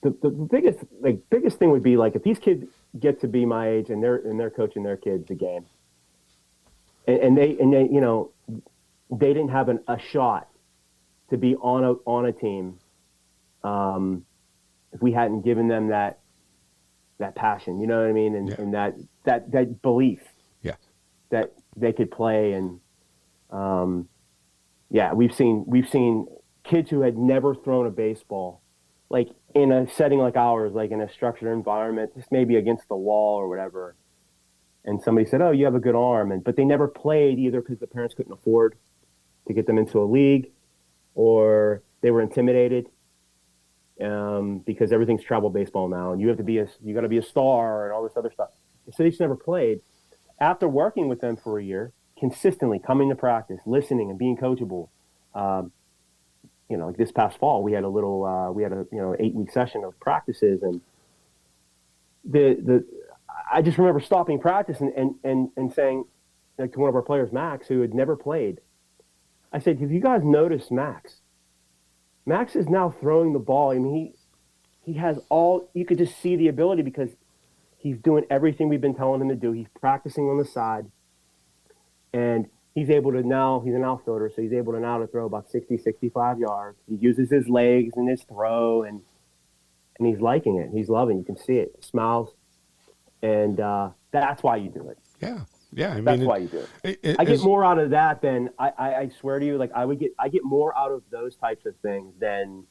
the biggest thing would be like if these kids get to be my age and they're coaching their kids the game, and they they didn't have a shot to be on a team if we hadn't given them that passion, you know what I mean, and that belief that they could play. And we've seen kids who had never thrown a baseball, like in a setting like ours, like in a structured environment, just maybe against the wall or whatever. And somebody said, "Oh, you have a good arm," but they never played either because the parents couldn't afford to get them into a league, or they were intimidated because everything's travel baseball now, and you got to be a star and all this other stuff. So they just never played. After working with them for a year, consistently coming to practice, listening, and being coachable, like this past fall, we had a 8-week session of practices, and I just remember stopping practice and saying, like, to one of our players, Max, who had never played, I said, "Have you guys noticed Max? Max is now throwing the ball. I mean, he has you could just see the ability because he's doing everything we've been telling him to do. He's practicing on the side, and he's able to now, he's an outfielder, so he's able to now to throw about 60, 65 yards. He uses his legs in his throw, and he's liking it. He's loving it. You can see it. He smiles. And that's why you do it. Yeah. Yeah. I mean, that's why you do it. I get more out of that than I swear to you, like I get more out of those types of things than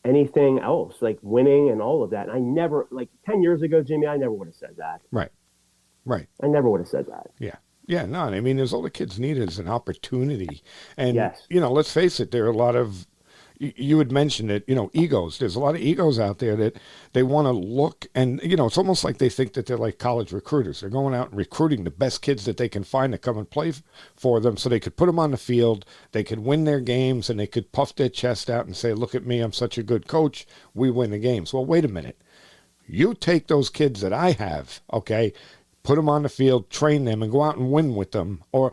anything else, like winning and all of that. And I never, like 10 years ago, Jimmy, I never would have said that. Right. I never would have said that. Yeah. Yeah, no, I mean, all the kids need is an opportunity. And, yes. Let's face it, there are a lot of, you had mentioned it, egos. There's a lot of egos out there that they want to look, and, it's almost like they think that they're like college recruiters. They're going out and recruiting the best kids that they can find to come and play for them so they could put them on the field, they could win their games, and they could puff their chest out and say, "Look at me, I'm such a good coach, we win the games." Well, wait a minute. You take those kids that I have, okay, put them on the field, train them, and go out and win with them. Or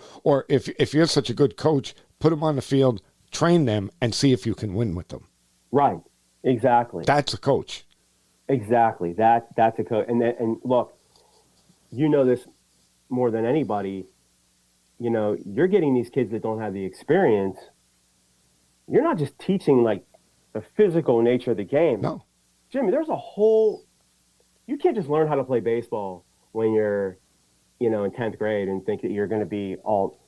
if you're such a good coach, put them on the field, train them, and see if you can win with them. Right. Exactly. That's a coach. Exactly. That's a coach. And look, you know this more than anybody. You're getting these kids that don't have the experience. You're not just teaching like the physical nature of the game. No. Jimmy, you can't just learn how to play baseball when you're, in 10th grade and think that you're going to be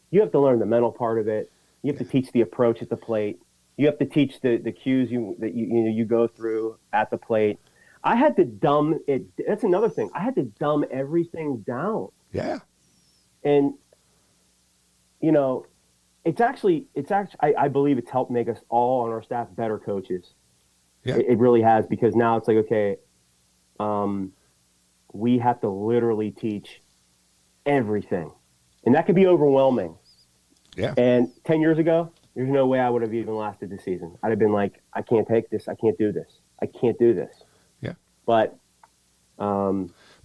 you have to learn the mental part of it. You have to teach the approach at the plate. You have to teach the cues that you go through at the plate. I had to dumb it. That's another thing. I had to dumb everything down. Yeah. And, it's actually, I believe it's helped make us all on our staff better coaches. Yeah. It really has, because now it's like, okay, we have to literally teach everything. And that could be overwhelming. Yeah. And 10 years ago, there's no way I would have even lasted the season. I'd have been like, I can't take this. I can't do this. I can't do this. Yeah. But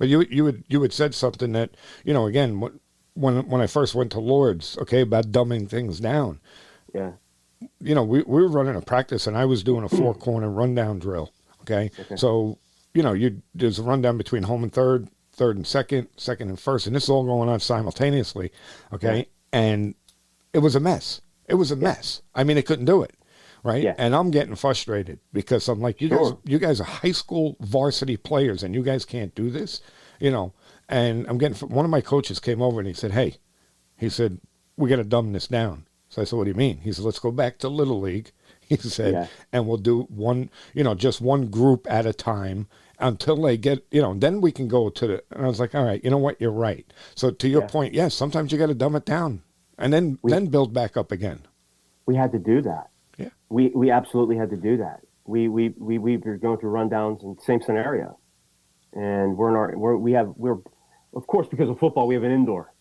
you had said something that, again, when I first went to Lourdes, okay, about dumbing things down. Yeah. We were running a practice, and I was doing a 4-corner rundown drill. Okay. So, there's a rundown between home and third and second and first, and this is all going on simultaneously. Okay. Yeah. And it was a mess. It was a mess. I mean, I couldn't do it. Right. Yeah. And I'm getting frustrated because I'm like, you guys are high school varsity players, and you guys can't do this, and I'm getting, one of my coaches came over and he said, "Hey," he said, "we got to dumb this down." So I said, "What do you mean?" He said, "Let's go back to Little League." He said, "And we'll do one, just one group at a time until they get, then we can go to the," and I was like, "All right, you know what? You're right." So to your point, yes, sometimes you got to dumb it down and then build back up again. We had to do that. Yeah. We absolutely had to do that. We were going through rundowns in the same scenario. And we're of course, because of football, we have an indoor,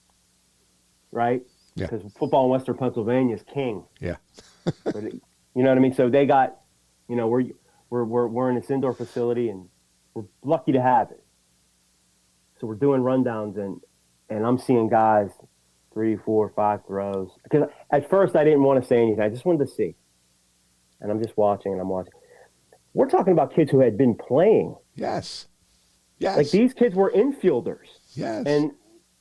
right? Yeah. Because football in Western Pennsylvania is king. Yeah. But you know what I mean? So they got, we're in this indoor facility, and we're lucky to have it. So we're doing rundowns, and I'm seeing guys 3, 4, 5 throws. Because at first I didn't want to say anything. I just wanted to see. And I'm just watching, and I'm watching. We're talking about kids who had been playing. Yes. Yes. Like, these kids were infielders. Yes. And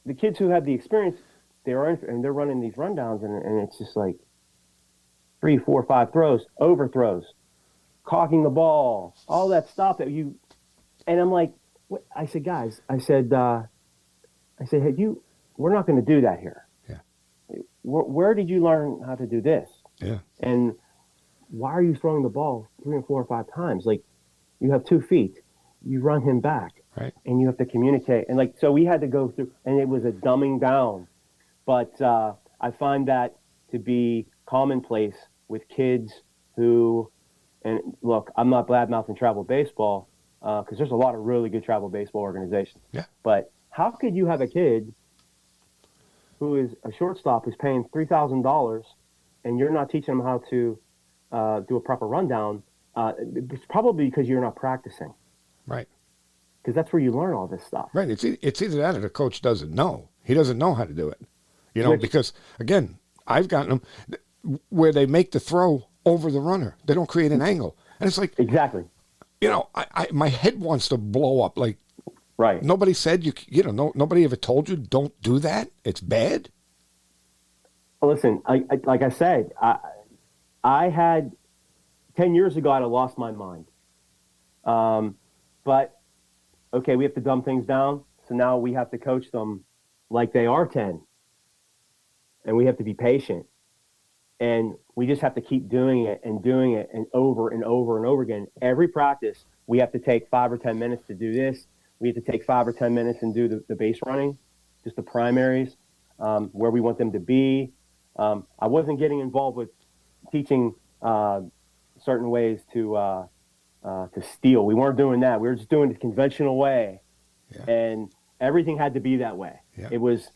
the kids who have the experience, they're running these rundowns, and it's just like, 3, 4, 5 throws, overthrows, cocking the ball, all that stuff that you. And I'm like, what? I said, guys, I said, hey, we're not going to do that here. Yeah. Where did you learn how to do this? Yeah. And why are you throwing the ball 3 and 4 or 5 times? Like, you have 2 feet, you run him back, right? And you have to communicate. And like, so we had to go through, and it was a dumbing down. But I find that to be commonplace with kids who, and look, I'm not bad-mouthing travel baseball because there's a lot of really good travel baseball organizations. Yeah. But how could you have a kid who is a shortstop who's paying $3,000 and you're not teaching them how to do a proper rundown? It's probably because you're not practicing. Right. Because that's where you learn all this stuff. Right. It's either that or the coach doesn't know. He doesn't know how to do it. You know, because, again, I've gotten them where they make the throw over the runner. They don't create an angle. And it's like, exactly. You know, my head wants to blow up. Like, right. Nobody said, nobody ever told you don't do that. It's bad. Well, listen, like I said, I had 10 years ago, I'd have lost my mind. But, okay, we have to dumb things down. So now we have to coach them like they are 10. And we have to be patient. And we just have to keep doing it and over and over and over again. Every practice, we have to take 5 or 10 minutes to do this. We have to take 5 or 10 minutes and do the base running, just the primaries, where we want them to be. I wasn't getting involved with teaching certain ways to steal. We weren't doing that. We were just doing it the conventional way. Yeah. And everything had to be that way. Yeah. It was,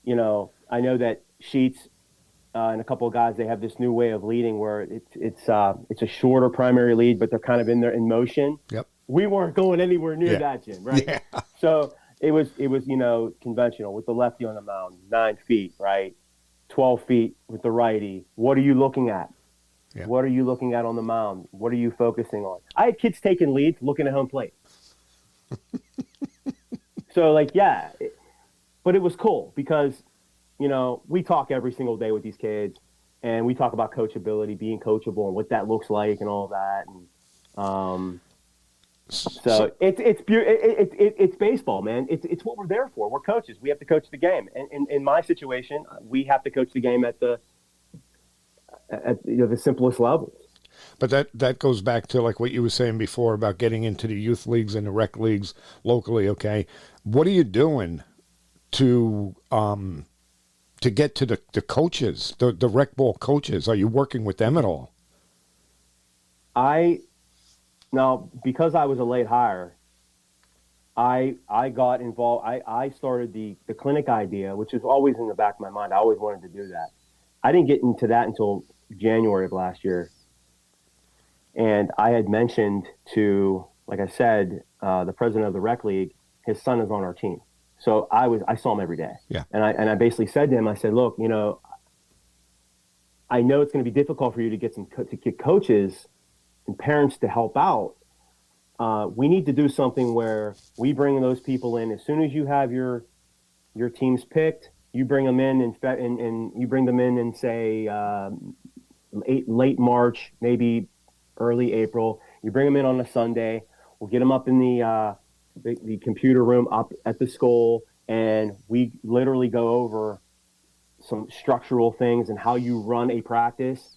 I know that Sheets and a couple of guys, they have this new way of leading where it's a shorter primary lead, but they're kind of in motion. Yep. We weren't going anywhere near that, Jim, right? Yeah. So it was conventional with the lefty on the mound, 9 feet, right? 12 feet with the righty. What are you looking at? Yeah. What are you looking at on the mound? What are you focusing on? I had kids taking leads looking at home plate. So but it was cool because we talk every single day with these kids, and we talk about coachability, being coachable, and what that looks like, and all that. And so it's baseball, man. It's what we're there for. We're coaches. We have to coach the game. And in my situation, we have to coach the game at the simplest levels. But that goes back to like what you were saying before about getting into the youth leagues and the rec leagues locally. Okay, what are you doing to get to the coaches, the rec ball coaches? Are you working with them at all? Now, because I was a late hire, I got involved. I started the clinic idea, which is always in the back of my mind. I always wanted to do that. I didn't get into that until January of last year. And I had mentioned to, like I said, the president of the rec league, his son is on our team. So I saw him every day. Yeah. And I basically said to him, I said, look, I know it's going to be difficult for you to get coaches and parents to help out. We need to do something where we bring those people in as soon as you have your teams picked. You bring them in and you bring them in say late March, maybe early April. You bring them in on a Sunday. We'll get them up in the computer room up at the school, and we literally go over some structural things and how you run a practice,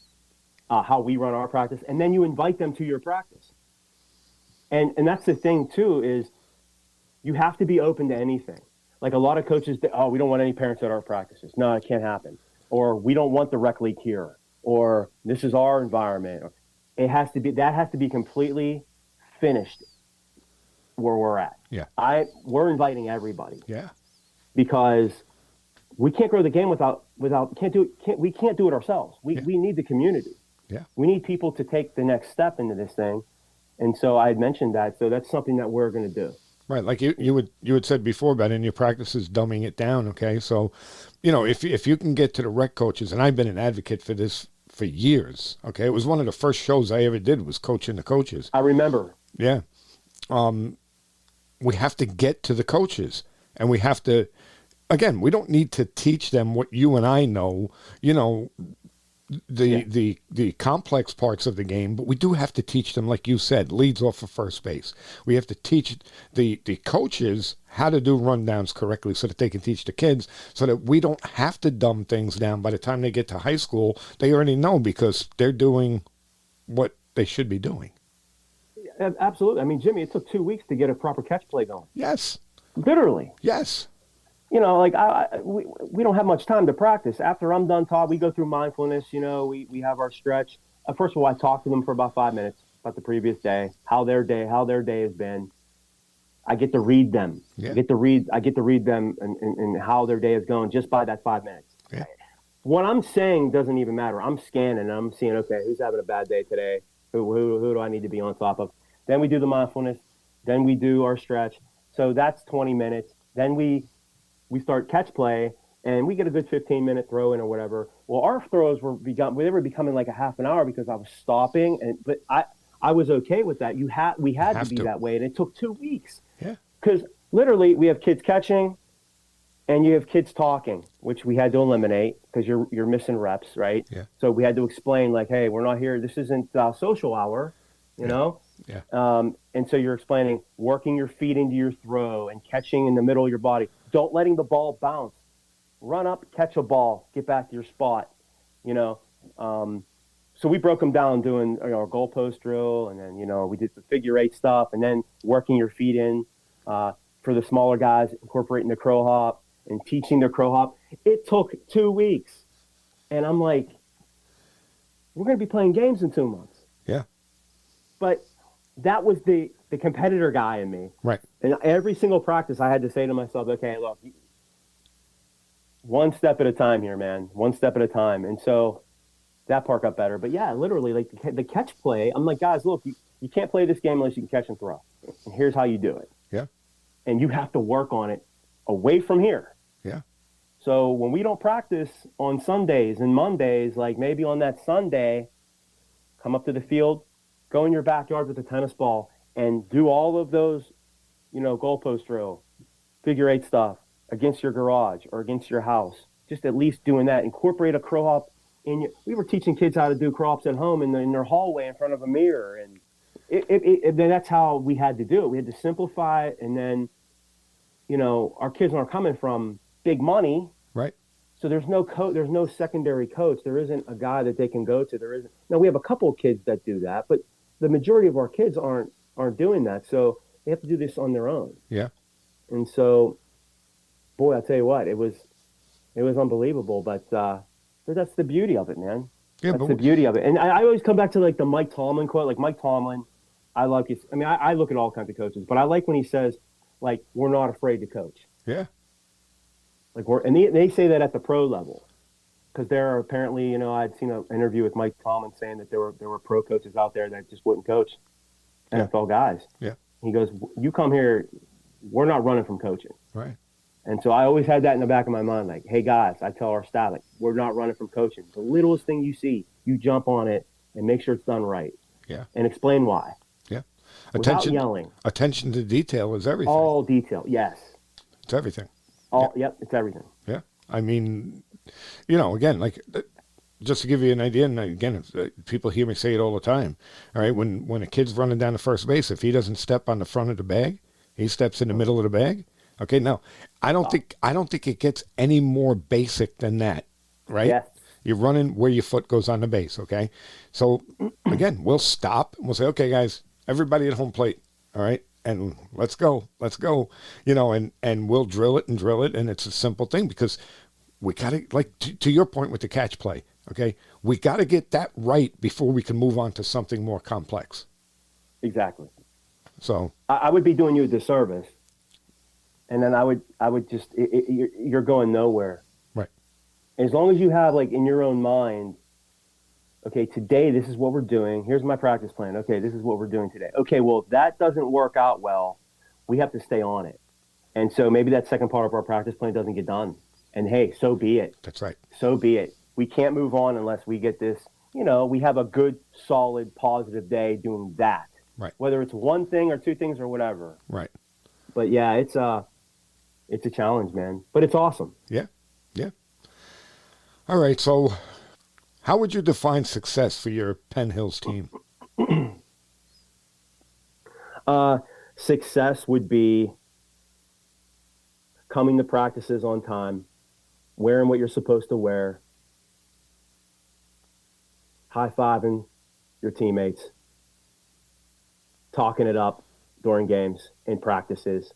how we run our practice, and then you invite them to your practice. And that's the thing too, is you have to be open to anything. Like a lot of coaches, we don't want any parents at our practices. No, it can't happen. Or we don't want the rec league here. Or this is our environment. That has to be completely finished where we're at. Yeah. We're inviting everybody. Yeah. Because we can't grow the game we can't do it ourselves. We need the community. Yeah. We need people to take the next step into this thing. And so I had mentioned that. So that's something that we're going to do. Right, like you had said before about in your practices dumbing it down. Okay, so if you can get to the rec coaches, and I've been an advocate for this for years. Okay, it was one of the first shows I ever did was coaching the coaches. I remember. Yeah, we have to get to the coaches, and we have to. Again, we don't need to teach them what you and I know. the complex parts of the game, but we do have to teach them, like you said, leads off of first base. We have to teach the coaches how to do rundowns correctly so that they can teach the kids, so that we don't have to dumb things down. By the time they get to high school, they already know because they're doing what they should be doing. Absolutely. I mean, Jimmy, it took 2 weeks to get a proper catch play going. Yes. Literally. Yes. You know, like we don't have much time to practice. After I'm done taught, we go through mindfulness. You know, we have our stretch. First of all, I talk to them for about 5 minutes about the previous day, how their day has been. I get to read them. Yeah. I get to read them and how their day is going just by that 5 minutes. Yeah. What I'm saying doesn't even matter. I'm scanning and I'm seeing, okay, who's having a bad day today? Who do I need to be on top of? Then we do the mindfulness. Then we do our stretch. So that's 20 minutes. Then we start catch play, and we get a good 15-minute throw in or whatever. Well, our throws were becoming like a half an hour because I was stopping, but I was okay with that. We had to be that way, and it took 2 weeks. Yeah. Because literally, we have kids catching, and you have kids talking, which we had to eliminate because you're missing reps, right? Yeah. So we had to explain, like, hey, we're not here. This isn't social hour, you know. Yeah. And so you're explaining working your feet into your throw and catching in the middle of your body. Don't letting the ball bounce. Run up, catch a ball, get back to your spot. You know. So we broke them down doing our goalpost drill, and then we did the figure 8 stuff, and then working your feet in for the smaller guys, incorporating the crow hop and teaching the crow hop. It took 2 weeks, and I'm like, we're going to be playing games in 2 months. Yeah. But that was the competitor guy in me. Right. And every single practice I had to say to myself, okay, look, one step at a time here, man. One step at a time. And so that part got better. But yeah, literally, like the catch play, I'm like, guys, look, you can't play this game unless you can catch and throw. And here's how you do it. Yeah. And you have to work on it away from here. Yeah. So when we don't practice on Sundays and Mondays, like maybe on that Sunday, come up to the field, go in your backyard with a tennis ball and do all of those, goalpost drill, figure 8 stuff against your garage or against your house. Just at least doing that. Incorporate a crow hop we were teaching kids how to do crow hops at home in their hallway in front of a mirror. And then that's how we had to do it. We had to simplify it. And then, our kids aren't coming from big money. Right. So there's no secondary coach. There isn't a guy that they can go to. There isn't. Now we have a couple of kids that do that, but the majority of our kids aren't doing that. So they have to do this on their own. Yeah. And so, boy, I tell you what, it was unbelievable. But that's the beauty of it, man. Yeah, that's the beauty of it. And I always come back to like the Mike Tomlin quote. Like Mike Tomlin, I like his. I mean, I look at all kinds of coaches, but I like when he says, like, we're not afraid to coach. Yeah. Like they say that at the pro level, because there are apparently, I'd seen an interview with Mike Tomlin saying that there were pro coaches out there that just wouldn't coach NFL guys. Yeah. He goes, you come here, we're not running from coaching. Right. And so I always had that in the back of my mind, like, hey guys, I tell our staff, like, we're not running from coaching. The littlest thing you see, you jump on it and make sure it's done right. Yeah. And explain why. Yeah. Without yelling. Attention to detail is everything. All detail, yes. It's everything. Yep, it's everything. Yeah. I mean, again, like, just to give you an idea, and again, people hear me say it all the time. All right, when a kid's running down to first base, if he doesn't step on the front of the bag, he steps in the middle of the bag. Okay, now I don't think it gets any more basic than that, right? Yes. You're running where your foot goes on the base. Okay, so again, we'll stop and we'll say, okay, guys, everybody at home plate, all right, and let's go, and we'll drill it, and it's a simple thing because we got to, like, to your point with the catch play, okay, we got to get that right before we can move on to something more complex. Exactly. So I would be doing you a disservice, and then I would just you're going nowhere. Right. As long as you have, like, in your own mind, okay, today this is what we're doing. Here's my practice plan. Okay, this is what we're doing today. Okay, well, if that doesn't work out well, we have to stay on it. And so maybe that second part of our practice plan doesn't get done. And hey, so be it. That's right. So be it. We can't move on unless we get this, we have a good, solid, positive day doing that. Right. Whether it's one thing or two things or whatever. Right. But yeah, it's a challenge, man. But it's awesome. Yeah. Yeah. All right. So How would you define success for your Penn Hills team? Success would be coming to practices on time, wearing what you're supposed to wear, high-fiving your teammates, talking it up during games and practices,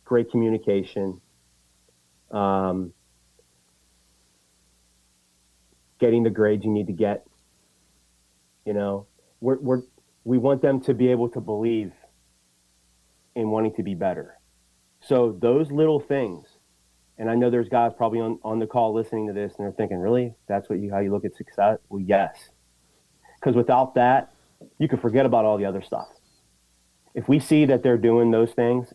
great communication, getting the grades you need to get. You know, we want them to be able to believe in wanting to be better. So those little things, and I know there's guys probably on the call listening to this and they're thinking, really? That's how you look at success? Well, yes. Because without that, you can forget about all the other stuff. If we see that they're doing those things,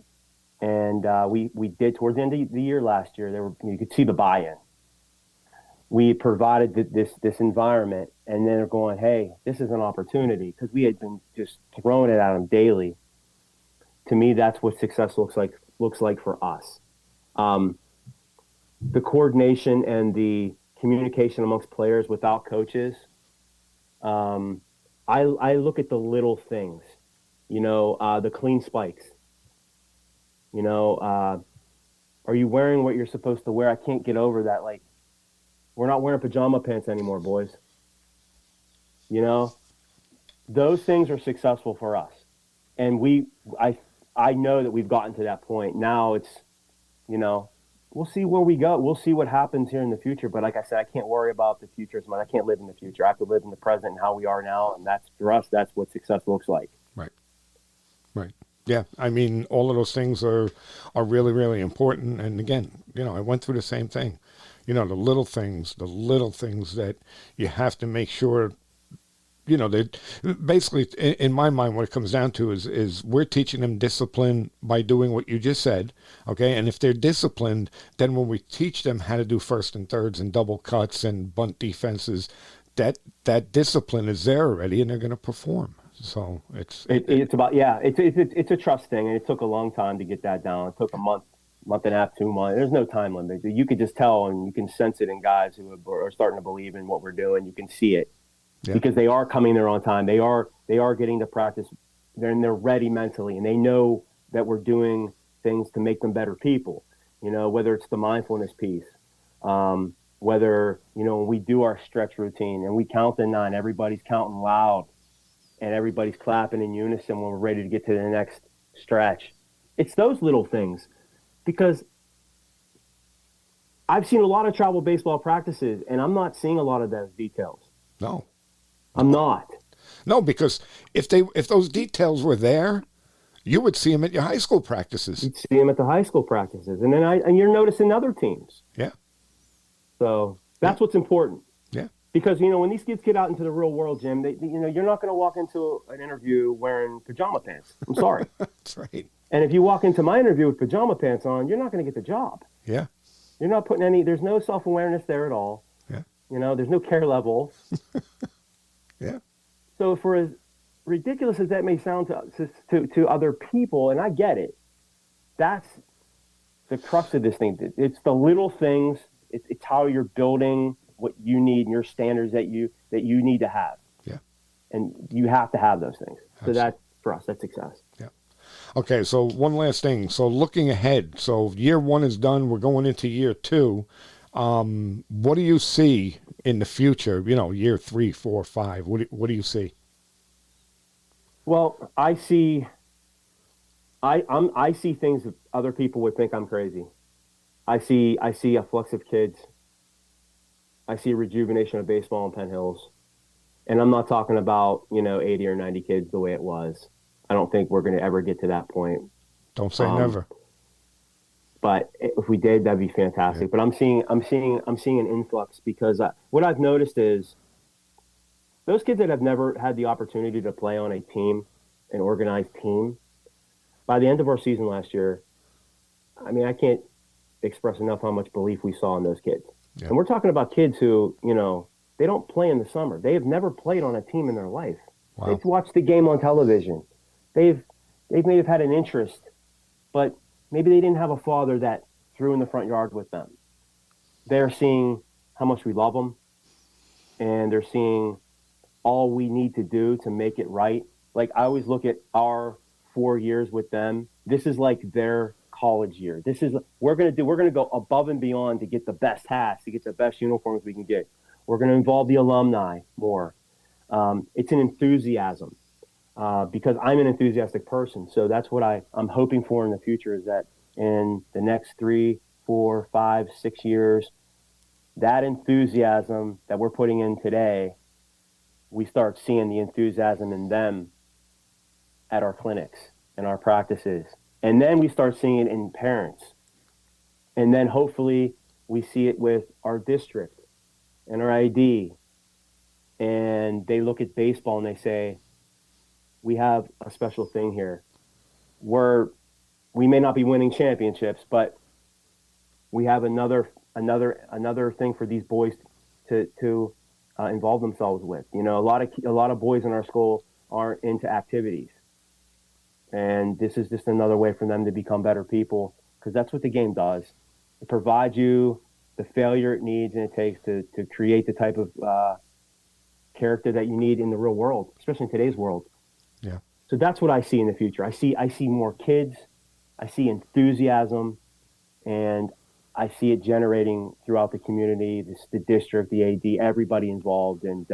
and we did towards the end of the year last year, you could see the buy-in. We provided this environment, and then they're going, hey, this is an opportunity, because we had been just throwing it at them daily. To me, that's what success looks like for us. The coordination and the communication amongst players without coaches. I look at the little things, the clean spikes. Are you wearing what you're supposed to wear? I can't get over that. Like, we're not wearing pajama pants anymore, boys. Those things are successful for us. And I know that we've gotten to that point. Now it's, we'll see where we go. We'll see what happens here in the future. But like I said, I can't worry about the future as much. I can't live in the future. I have to live in the present and how we are now. And that's, for us, that's what success looks like. Right. Yeah. I mean, all of those things are really, really important. And again, I went through the same thing. The little things that you have to make sure, that basically, in my mind, what it comes down to is we're teaching them discipline by doing what you just said. Okay. And if they're disciplined, then when we teach them how to do first and thirds and double cuts and bunt defenses, that discipline is there already and they're going to perform. So it's a trust thing. And it took a long time to get that down. It took a month and a half, 2 months. There's no time limit. You could just tell, and you can sense it in guys who are starting to believe in what we're doing. You can see it because they are coming there on time. They are getting to practice. They're ready mentally, and they know that we're doing things to make them better people. Whether it's the mindfulness piece, whether when we do our stretch routine and we count to 9, everybody's counting loud, and everybody's clapping in unison when we're ready to get to the next stretch. It's those little things. Because I've seen a lot of travel baseball practices, and I'm not seeing a lot of those details. No. I'm not. No, because if those details were there, you would see them at your high school practices. You'd see them at the high school practices, and then and you're noticing other teams. Yeah. So that's what's important. Yeah. Because when these kids get out into the real world, Jim, you're not going to walk into an interview wearing pajama pants. I'm sorry. That's right. And if you walk into my interview with pajama pants on, you're not going to get the job. Yeah. You're not putting there's no self-awareness there at all. Yeah. There's no care level. Yeah. So for as ridiculous as that may sound to other people, and I get it, that's the crux of this thing. It's the little things. It's how you're building what you need and your standards that you need to have. Yeah. And you have to have those things. So that, for us, that's success. Yeah. Okay, so one last thing. So looking ahead, so year 1 is done. We're going into year 2. What do you see in the future? Year 3, 4, 5. What do you see? Well, I see things that other people would think I'm crazy. I see a flux of kids. I see a rejuvenation of baseball in Penn Hills, and I'm not talking about 80 or 90 kids the way it was. I don't think we're going to ever get to that point. Don't say never. But if we did, that'd be fantastic. Yeah. But I'm seeing an influx because what I've noticed is those kids that have never had the opportunity to play on a team, an organized team, by the end of our season last year, I can't express enough how much belief we saw in those kids. Yeah. And we're talking about kids who, they don't play in the summer. They have never played on a team in their life. Wow. They've watched the game on television. They may have had an interest, but maybe they didn't have a father that threw in the front yard with them. They're seeing how much we love them, and they're seeing all we need to do to make it right. Like, I always look at our 4 years with them. This is like their college year. This is, we're going to go above and beyond to get the best hats, to get the best uniforms we can get. We're going to involve the alumni more. It's an enthusiasm, because I'm an enthusiastic person. So that's what I'm hoping for in the future, is that in the next 3, 4, 5, 6 years, that enthusiasm that we're putting in today, we start seeing the enthusiasm in them at our clinics and our practices. And then we start seeing it in parents. And then hopefully we see it with our district and our ID. And they look at baseball and they say, we have a special thing here. We may not be winning championships, but we have another thing for these boys to involve themselves with. You know, a lot of boys in our school aren't into activities, and this is just another way for them to become better people, because that's what the game does. It provides you the failure it needs and it takes to create the type of character that you need in the real world, especially in today's world. Yeah. So that's what I see in the future. I see more kids. I see enthusiasm, and I see it generating throughout the community, the district, the AD, everybody involved, and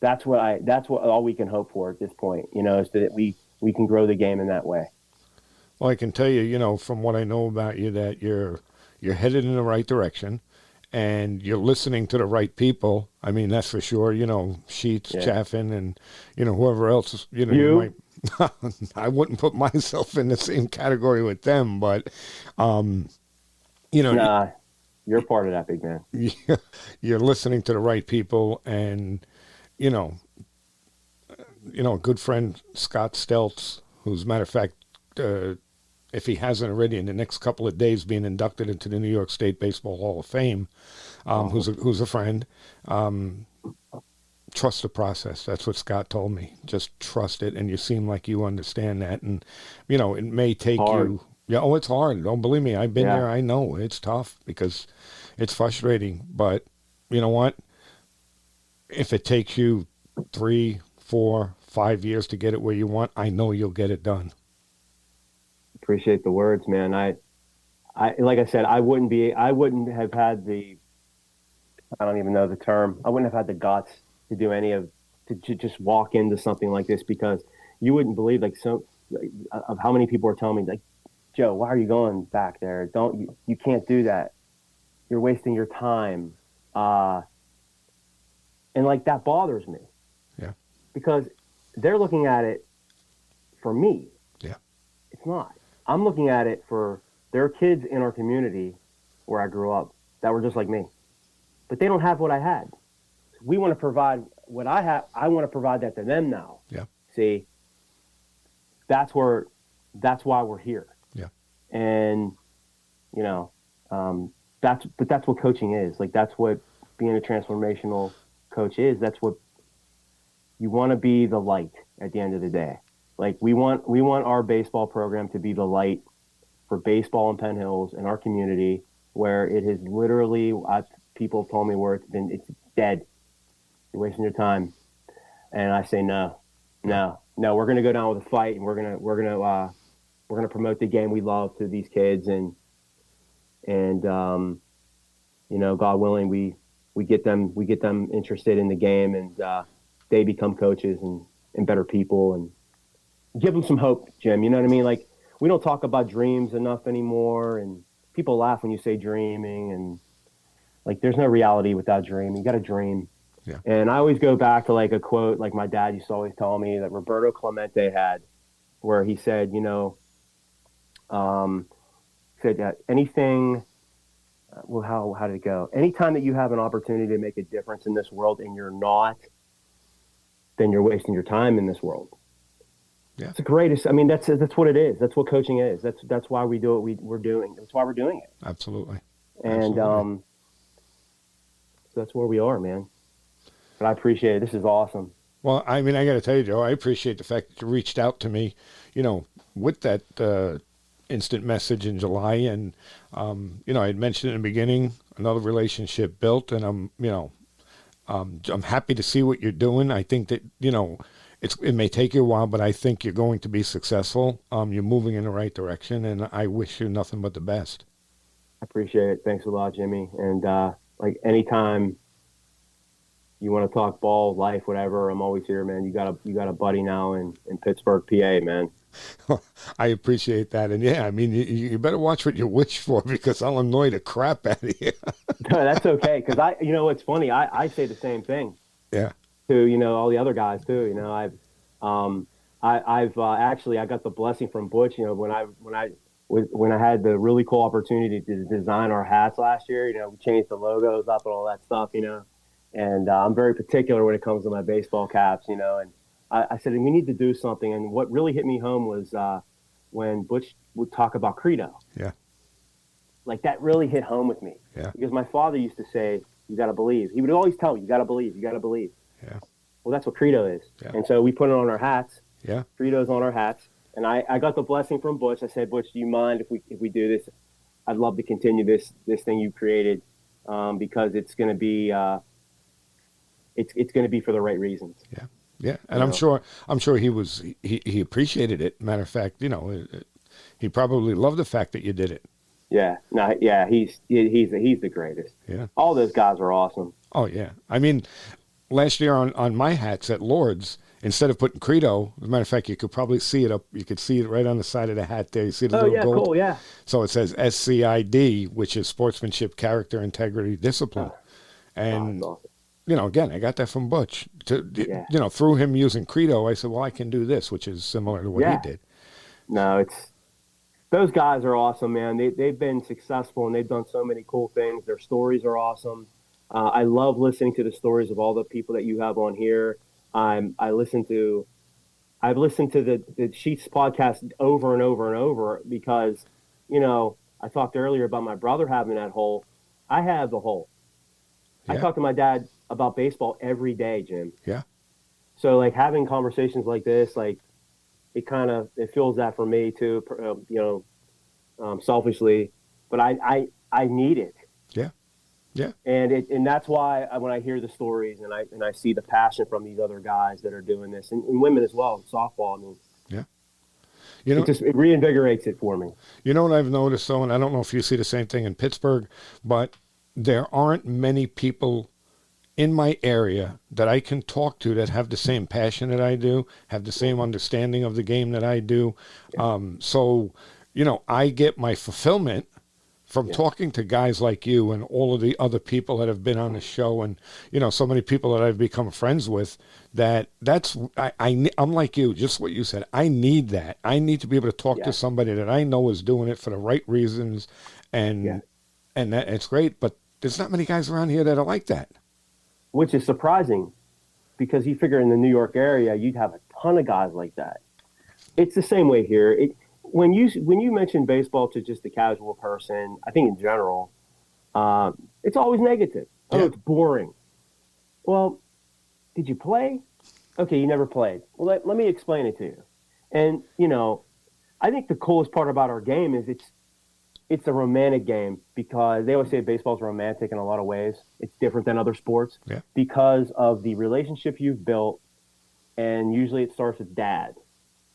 that's what all we can hope for at this point. You know, is that we can grow the game in that way. Well, I can tell you, you know, from what I know about you, that you're headed in the right direction, and you're listening to the right people. I mean, that's for sure. You know, Sheets, Yeah. Chaffin, and you know, whoever else. You know, You? might. I wouldn't put myself in the same category with them, but you know, Nah, you're part of that, big man. you're listening to the right people, and you know, a good friend, Scott Stelz, who's, a matter of fact, if he hasn't already, in the next couple of days, being inducted into the New York State Baseball Hall of Fame, who's a friend. Trust the process. That's what Scott told me. Just trust it, and you seem like you understand that. And you know, it may take Hard. you. Yeah, oh, it's hard. Don't believe me. I've been Yeah. there. I know it's tough because it's frustrating. But you know what? If it takes you 3, 4, 5 years to get it where you want, I know you'll get it done. Appreciate the words, man. I like I said, I wouldn't have had I don't even know the term. I wouldn't have had the guts to do to just walk into something like this, because you wouldn't believe of how many people are telling me, like, Joe, why are you going back there? You can't do that. You're wasting your time. And like, that bothers me. Yeah. Because they're looking at it for me. Yeah. It's not. I'm looking at it for there are kids in our community where I grew up that were just like me, but they don't have what I had. We want to provide what I have. I want to provide that to them now. Yeah. See, that's why we're here. Yeah. And, you know, that's what coaching is. Like, that's what being a transformational coach is. That's what you want to be, the light at the end of the day. Like, we want our baseball program to be the light for baseball in Penn Hills and our community, where it has literally, people have told me where it's dead. You're wasting your time. And I say, no, we're going to go down with a fight, and we're going to promote the game we love to these kids. And you know, God willing, we get them interested in the game, and they become coaches and better people, and give them some hope, Jim. You know what I mean? Like, we don't talk about dreams enough anymore, and people laugh when you say dreaming, and like, there's no reality without dreaming. You got to dream. Yeah. And I always go back to like a quote, like my dad used to always tell me, that Roberto Clemente had, where he said, you know, anything. Well, how did it go? Anytime that you have an opportunity to make a difference in this world and you're not, then you're wasting your time in this world. Yeah. It's the greatest. I mean, that's what it is. That's what coaching is. That's why we do what we're doing. That's why we're doing it. Absolutely. And Absolutely. So that's where we are, man. But I appreciate it. This is awesome. Well, I mean, I got to tell you, Joe, I appreciate the fact that you reached out to me, you know, with that instant message in July. And, you know, I had mentioned in the beginning, another relationship built, and I'm, you know, I'm happy to see what you're doing. I think that, it may take you a while, but I think you're going to be successful. You're moving in the right direction, and I wish you nothing but the best. I appreciate it. Thanks a lot, Jimmy. And like anytime you want to talk ball, life, whatever, I'm always here, man. You got a buddy now in Pittsburgh, PA, man. I appreciate that. And yeah, I mean, you better watch what you wish for because I'll annoy the crap out of you. No, that's okay. Because it's funny. I say the same thing Yeah. to, all the other guys too. I've actually, I got the blessing from Butch, when I had the really cool opportunity to design our hats last year, we changed the logos up and all that stuff, and I'm very particular when it comes to my baseball caps, and I said, we need to do something. And what really hit me home was when Butch would talk about Credo. Yeah. Like that really hit home with me. Yeah. Because my father used to say, you got to believe. He would always tell me, you got to believe, you got to believe. Yeah. Well, that's what Credo is. Yeah. And so we put it on our hats. Yeah. Credo's on our hats. And I got the blessing from Butch. I said, Butch, do you mind if we do this? I'd love to continue this thing you created because it's going to be it's going to be for the right reasons. Yeah. Yeah, and I'm sure he appreciated it. Matter of fact, he probably loved the fact that you did it. Yeah, no, yeah, he's the greatest. Yeah, all those guys are awesome. Oh yeah, I mean, last year on my hats at Lord's, instead of putting Credo, as a matter of fact, you could probably see it up. You could see it right on the side of the hat there. You see the little gold. Cool, yeah. So it says SCID, which is sportsmanship, character, integrity, discipline, and. Awesome. Again, I got that from Butch. Through him using Credo, I said, well, I can do this, which is similar to what he did. No, those guys are awesome, man. They've been successful, and they've done so many cool things. Their stories are awesome. I love listening to the stories of all the people that you have on here. I've listened to the Sheets podcast over and over and over because, I talked earlier about my brother having that hole. I have the hole. Yeah. I talk to my dad about baseball every day, Jim. Yeah. So like having conversations like this, like it fills that for me too, selfishly, but I need it. Yeah. Yeah. And that's why when I hear the stories and I see the passion from these other guys that are doing this and women as well, softball, I mean, yeah. It reinvigorates it for me. You know what I've noticed though, and I don't know if you see the same thing in Pittsburgh, but there aren't many people in my area that I can talk to that have the same passion that I do, have the same understanding of the game that I do. Yeah. So, I get my fulfillment from talking to guys like you and all of the other people that have been on the show and, so many people that I've become friends with I'm like you, just what you said. I need that. I need to be able to talk to somebody that I know is doing it for the right reasons and that it's great, but there's not many guys around here that are like that. Which is surprising because you figure in the New York area, you'd have a ton of guys like that. It's the same way here. When you mention baseball to just the casual person, I think in general, it's always negative. Oh, it's boring. Well, did you play? Okay, you never played. Well, let me explain it to you. And, I think the coolest part about our game is it's a romantic game because they always say baseball's romantic in a lot of ways. It's different than other sports because of the relationship you've built. And usually it starts with dad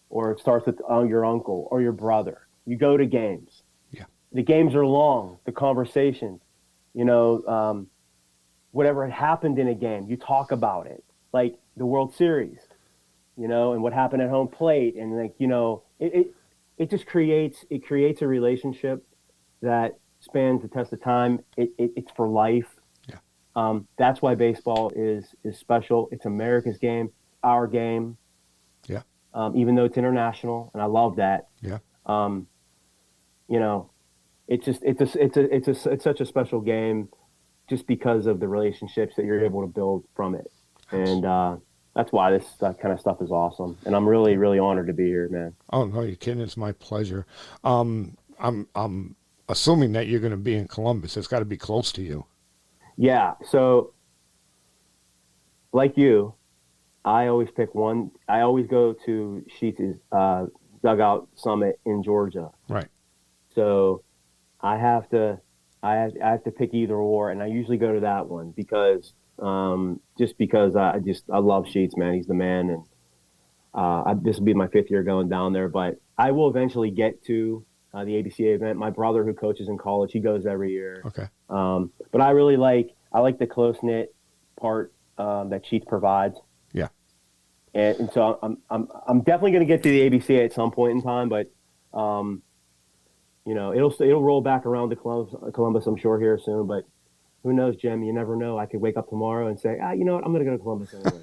or it starts with your uncle or your brother. You go to games. Yeah. The games are long, the conversations, whatever had happened in a game, you talk about it. Like the World Series, and what happened at home plate. And it just creates a relationship that spans the test of time. It's for life. Yeah. That's why baseball is special. It's America's game, our game. Yeah. Even though it's international, and I love that. Yeah. It's such a special game, just because of the relationships that you're able to build from it, and that's why this kind of stuff is awesome. And I'm really, really honored to be here, man. Oh no, you're kidding! It's my pleasure. I'm assuming that you're going to be in Columbus. It's got to be close to you. Yeah. So, like you, I always pick one. I always go to Sheets' Dugout Summit in Georgia. Right. So, I have to I have to pick either or, and I usually go to that one because just because I love Sheets, man. He's the man, and this will be my 5th year going down there, but I will eventually get to the ABCA event. My brother, who coaches in college, he goes every year. Okay. But I really like the close knit part that Sheets provides. Yeah. And so I'm definitely going to get to the ABCA at some point in time, but it'll roll back around to Columbus, I'm sure, here soon. But who knows, Jim? You never know. I could wake up tomorrow and say, you know what? I'm going to go to Columbus anyway,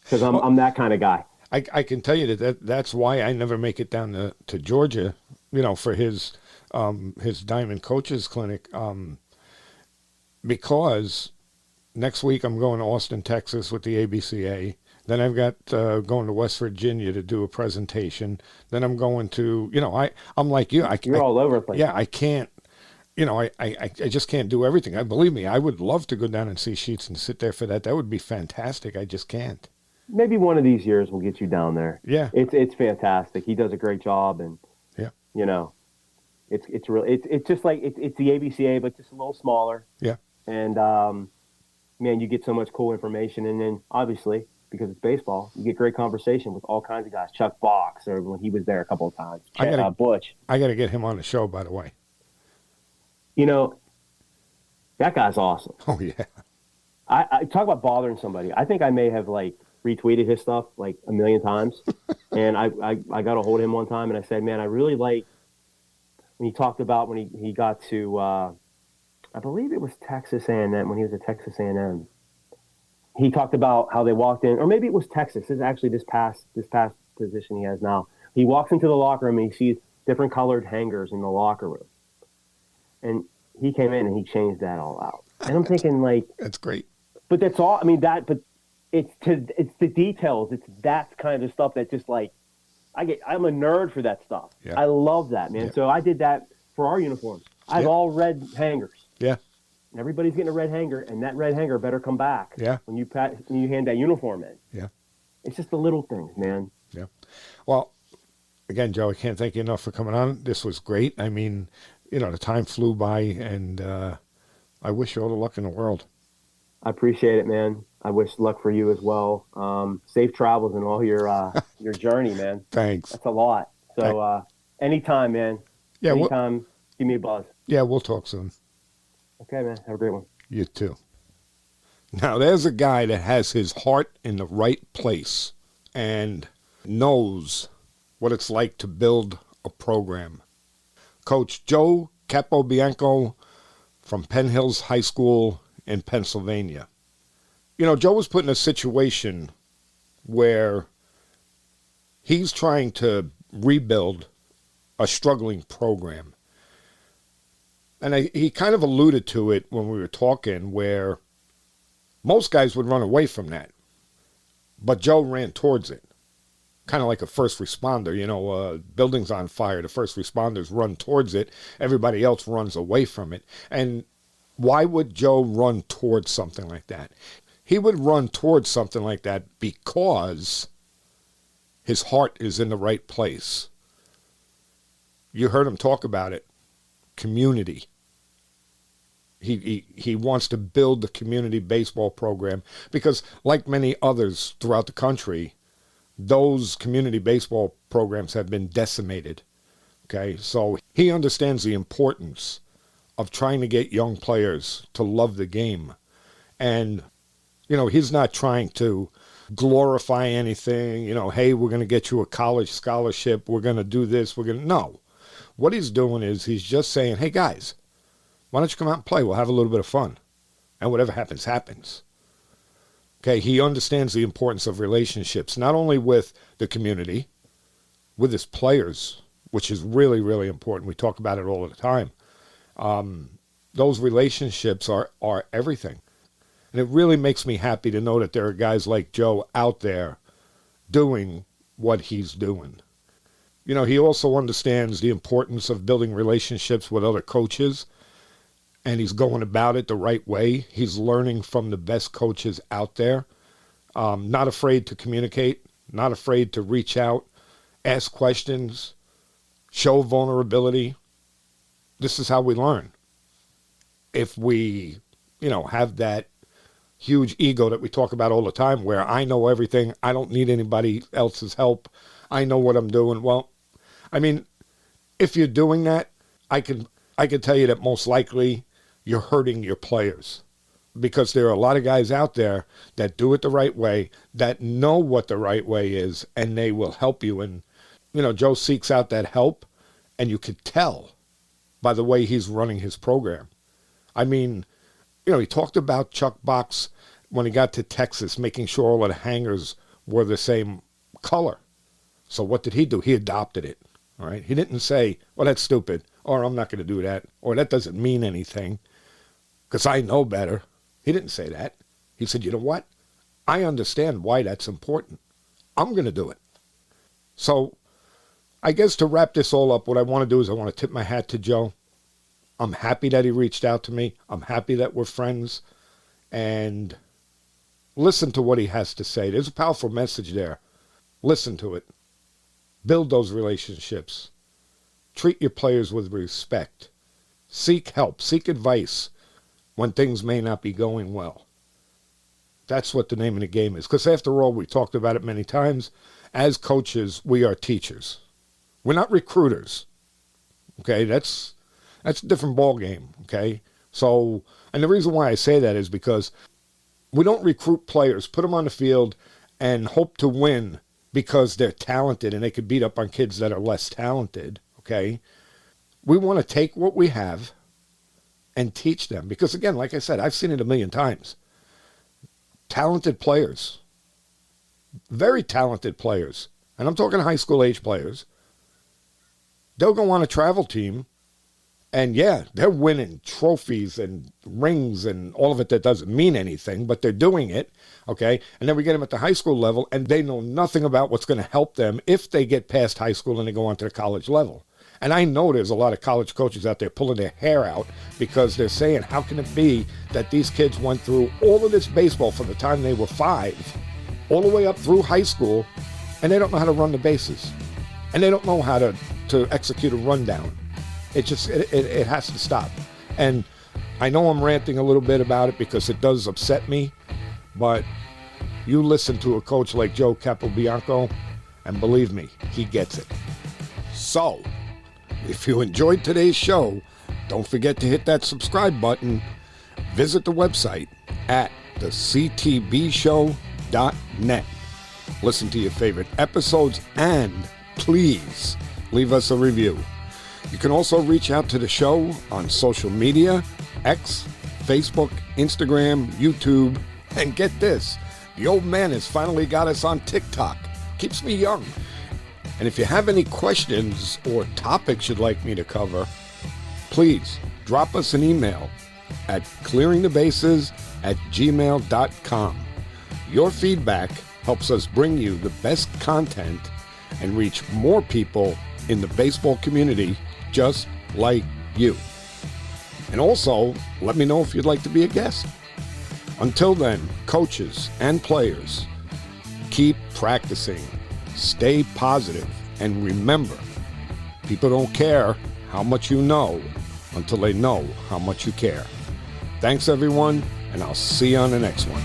because I'm that kind of guy. I can tell you that's why I never make it down to Georgia, for his Diamond Coaches Clinic, because next week I'm going to Austin, Texas with the ABCA. Then I've got going to West Virginia to do a presentation. Then I'm going to, I'm like you. You're all over the place. Yeah, I can't, I just can't do everything. Believe me, I would love to go down and see Sheets and sit there for that. That would be fantastic. I just can't. Maybe one of these years we'll get you down there. Yeah, it's fantastic. He does a great job, and yeah, it's really it's just like it's the ABCA, but just a little smaller. Yeah, and man, you get so much cool information, and then obviously because it's baseball, you get great conversation with all kinds of guys. Chuck Box, or when he was there a couple of times. Butch. I got to get him on the show, by the way. That guy's awesome. Oh yeah. I talk about bothering somebody. I think I may have retweeted his stuff like a million times. And I got a hold of him one time and I said, man, I really like when he talked about when he got to, I believe it was Texas A&M, when he was at Texas A&M. He talked about how they walked in, or maybe it was Texas. This is actually this past position he has now. He walks into the locker room and he sees different colored hangers in the locker room. And he came in and he changed that all out. And I'm thinking that's great. But that's all. I mean, but it's the details. It's that kind of stuff that just I'm a nerd for that stuff. Yeah. I love that, man. Yeah. So I did that for our uniforms. I have all red hangers. Yeah. And everybody's getting a red hanger, and that red hanger better come back. Yeah. When you hand that uniform in. Yeah. It's just the little things, man. Yeah. Well, again, Joe, I can't thank you enough for coming on. This was great. I mean, the time flew by, and I wish you all the luck in the world. I appreciate it, man. I wish luck for you as well. Safe travels in all your journey, man. Thanks. That's a lot. So anytime, man. Yeah. Anytime, give me a buzz. Yeah, we'll talk soon. Okay, man. Have a great one. You too. Now, there's a guy that has his heart in the right place and knows what it's like to build a program. Coach Joe Capobianco from Penn Hills High School in Pennsylvania. Joe was put in a situation where he's trying to rebuild a struggling program. And he kind of alluded to it when we were talking, where most guys would run away from that. But Joe ran towards it. Kind of like a first responder, building's on fire. The first responders run towards it. Everybody else runs away from it. And why would Joe run towards something like that? He would run towards something like that because his heart is in the right place. You heard him talk about it. Community. He wants to build the community baseball program because, like many others throughout the country, those community baseball programs have been decimated. Okay, so he understands the importance of trying to get young players to love the game. And, he's not trying to glorify anything, hey, we're going to get you a college scholarship, we're going to do this, no. What he's doing is he's just saying, hey, guys, why don't you come out and play? We'll have a little bit of fun. And whatever happens, happens. Okay, he understands the importance of relationships, not only with the community, with his players, which is really, really important. We talk about it all the time. Those relationships are everything. And it really makes me happy to know that there are guys like Joe out there doing what he's doing. He also understands the importance of building relationships with other coaches, and he's going about it the right way. He's learning from the best coaches out there. Not afraid to communicate, not afraid to reach out, ask questions, show vulnerability. This is how we learn. if we, have that huge ego that we talk about all the time where I know everything, I don't need anybody else's help, I know what I'm doing. Well, I mean, if you're doing that, I can tell you that most likely you're hurting your players, because there are a lot of guys out there that do it the right way, that know what the right way is, and they will help you. And, Joe seeks out that help, and you could tell by the way he's running his program. I mean, he talked about Chuck Box when he got to Texas, making sure all of the hangers were the same color. So what did he do? He adopted it. All right. He didn't say, well, that's stupid, or I'm not going to do that, or that doesn't mean anything because I know better. He didn't say that. He said, you know what? I understand why that's important. I'm going to do it. So I guess to wrap this all up, what I want to do is I want to tip my hat to Joe. I'm happy that he reached out to me. I'm happy that we're friends. And listen to what he has to say. There's a powerful message there. Listen to it. Build those relationships. Treat your players with respect. Seek help. Seek advice when things may not be going well. That's what the name of the game is. Because after all, we talked about it many times. As coaches, we are teachers. We're not recruiters. Okay, that's a different ball game. Okay, so, and the reason why I say that is because we don't recruit players, put them on the field, and hope to win because they're talented and they could beat up on kids that are less talented. Okay, we want to take what we have and teach them. Because again, like I said, I've seen it a million times. Talented players, very talented players, and I'm talking high school age players, they'll go on a travel team, and yeah, they're winning trophies and rings and all of it that doesn't mean anything, but they're doing it, okay? And then we get them at the high school level, and they know nothing about what's going to help them if they get past high school and they go on to the college level. And I know there's a lot of college coaches out there pulling their hair out because they're saying, how can it be that these kids went through all of this baseball from the time they were 5 all the way up through high school, and they don't know how to run the bases, and they don't know how to execute a rundown. It has to stop. And I know I'm ranting a little bit about it because it does upset me, but you listen to a coach like Joe Capobianco, and believe me, he gets it. So, if you enjoyed today's show, don't forget to hit that subscribe button. Visit the website at thectbshow.net. Listen to your favorite episodes and please leave us a review. You can also reach out to the show on social media, X, Facebook, Instagram, YouTube, and get this, the old man has finally got us on TikTok. Keeps me young. And if you have any questions or topics you'd like me to cover, please drop us an email at clearingthebases@gmail.com. Your feedback helps us bring you the best content and reach more people in the baseball community just like you. And also, let me know if you'd like to be a guest. Until then, coaches and players, keep practicing, stay positive, and remember, people don't care how much you know until they know how much you care. Thanks, everyone, and I'll see you on the next one.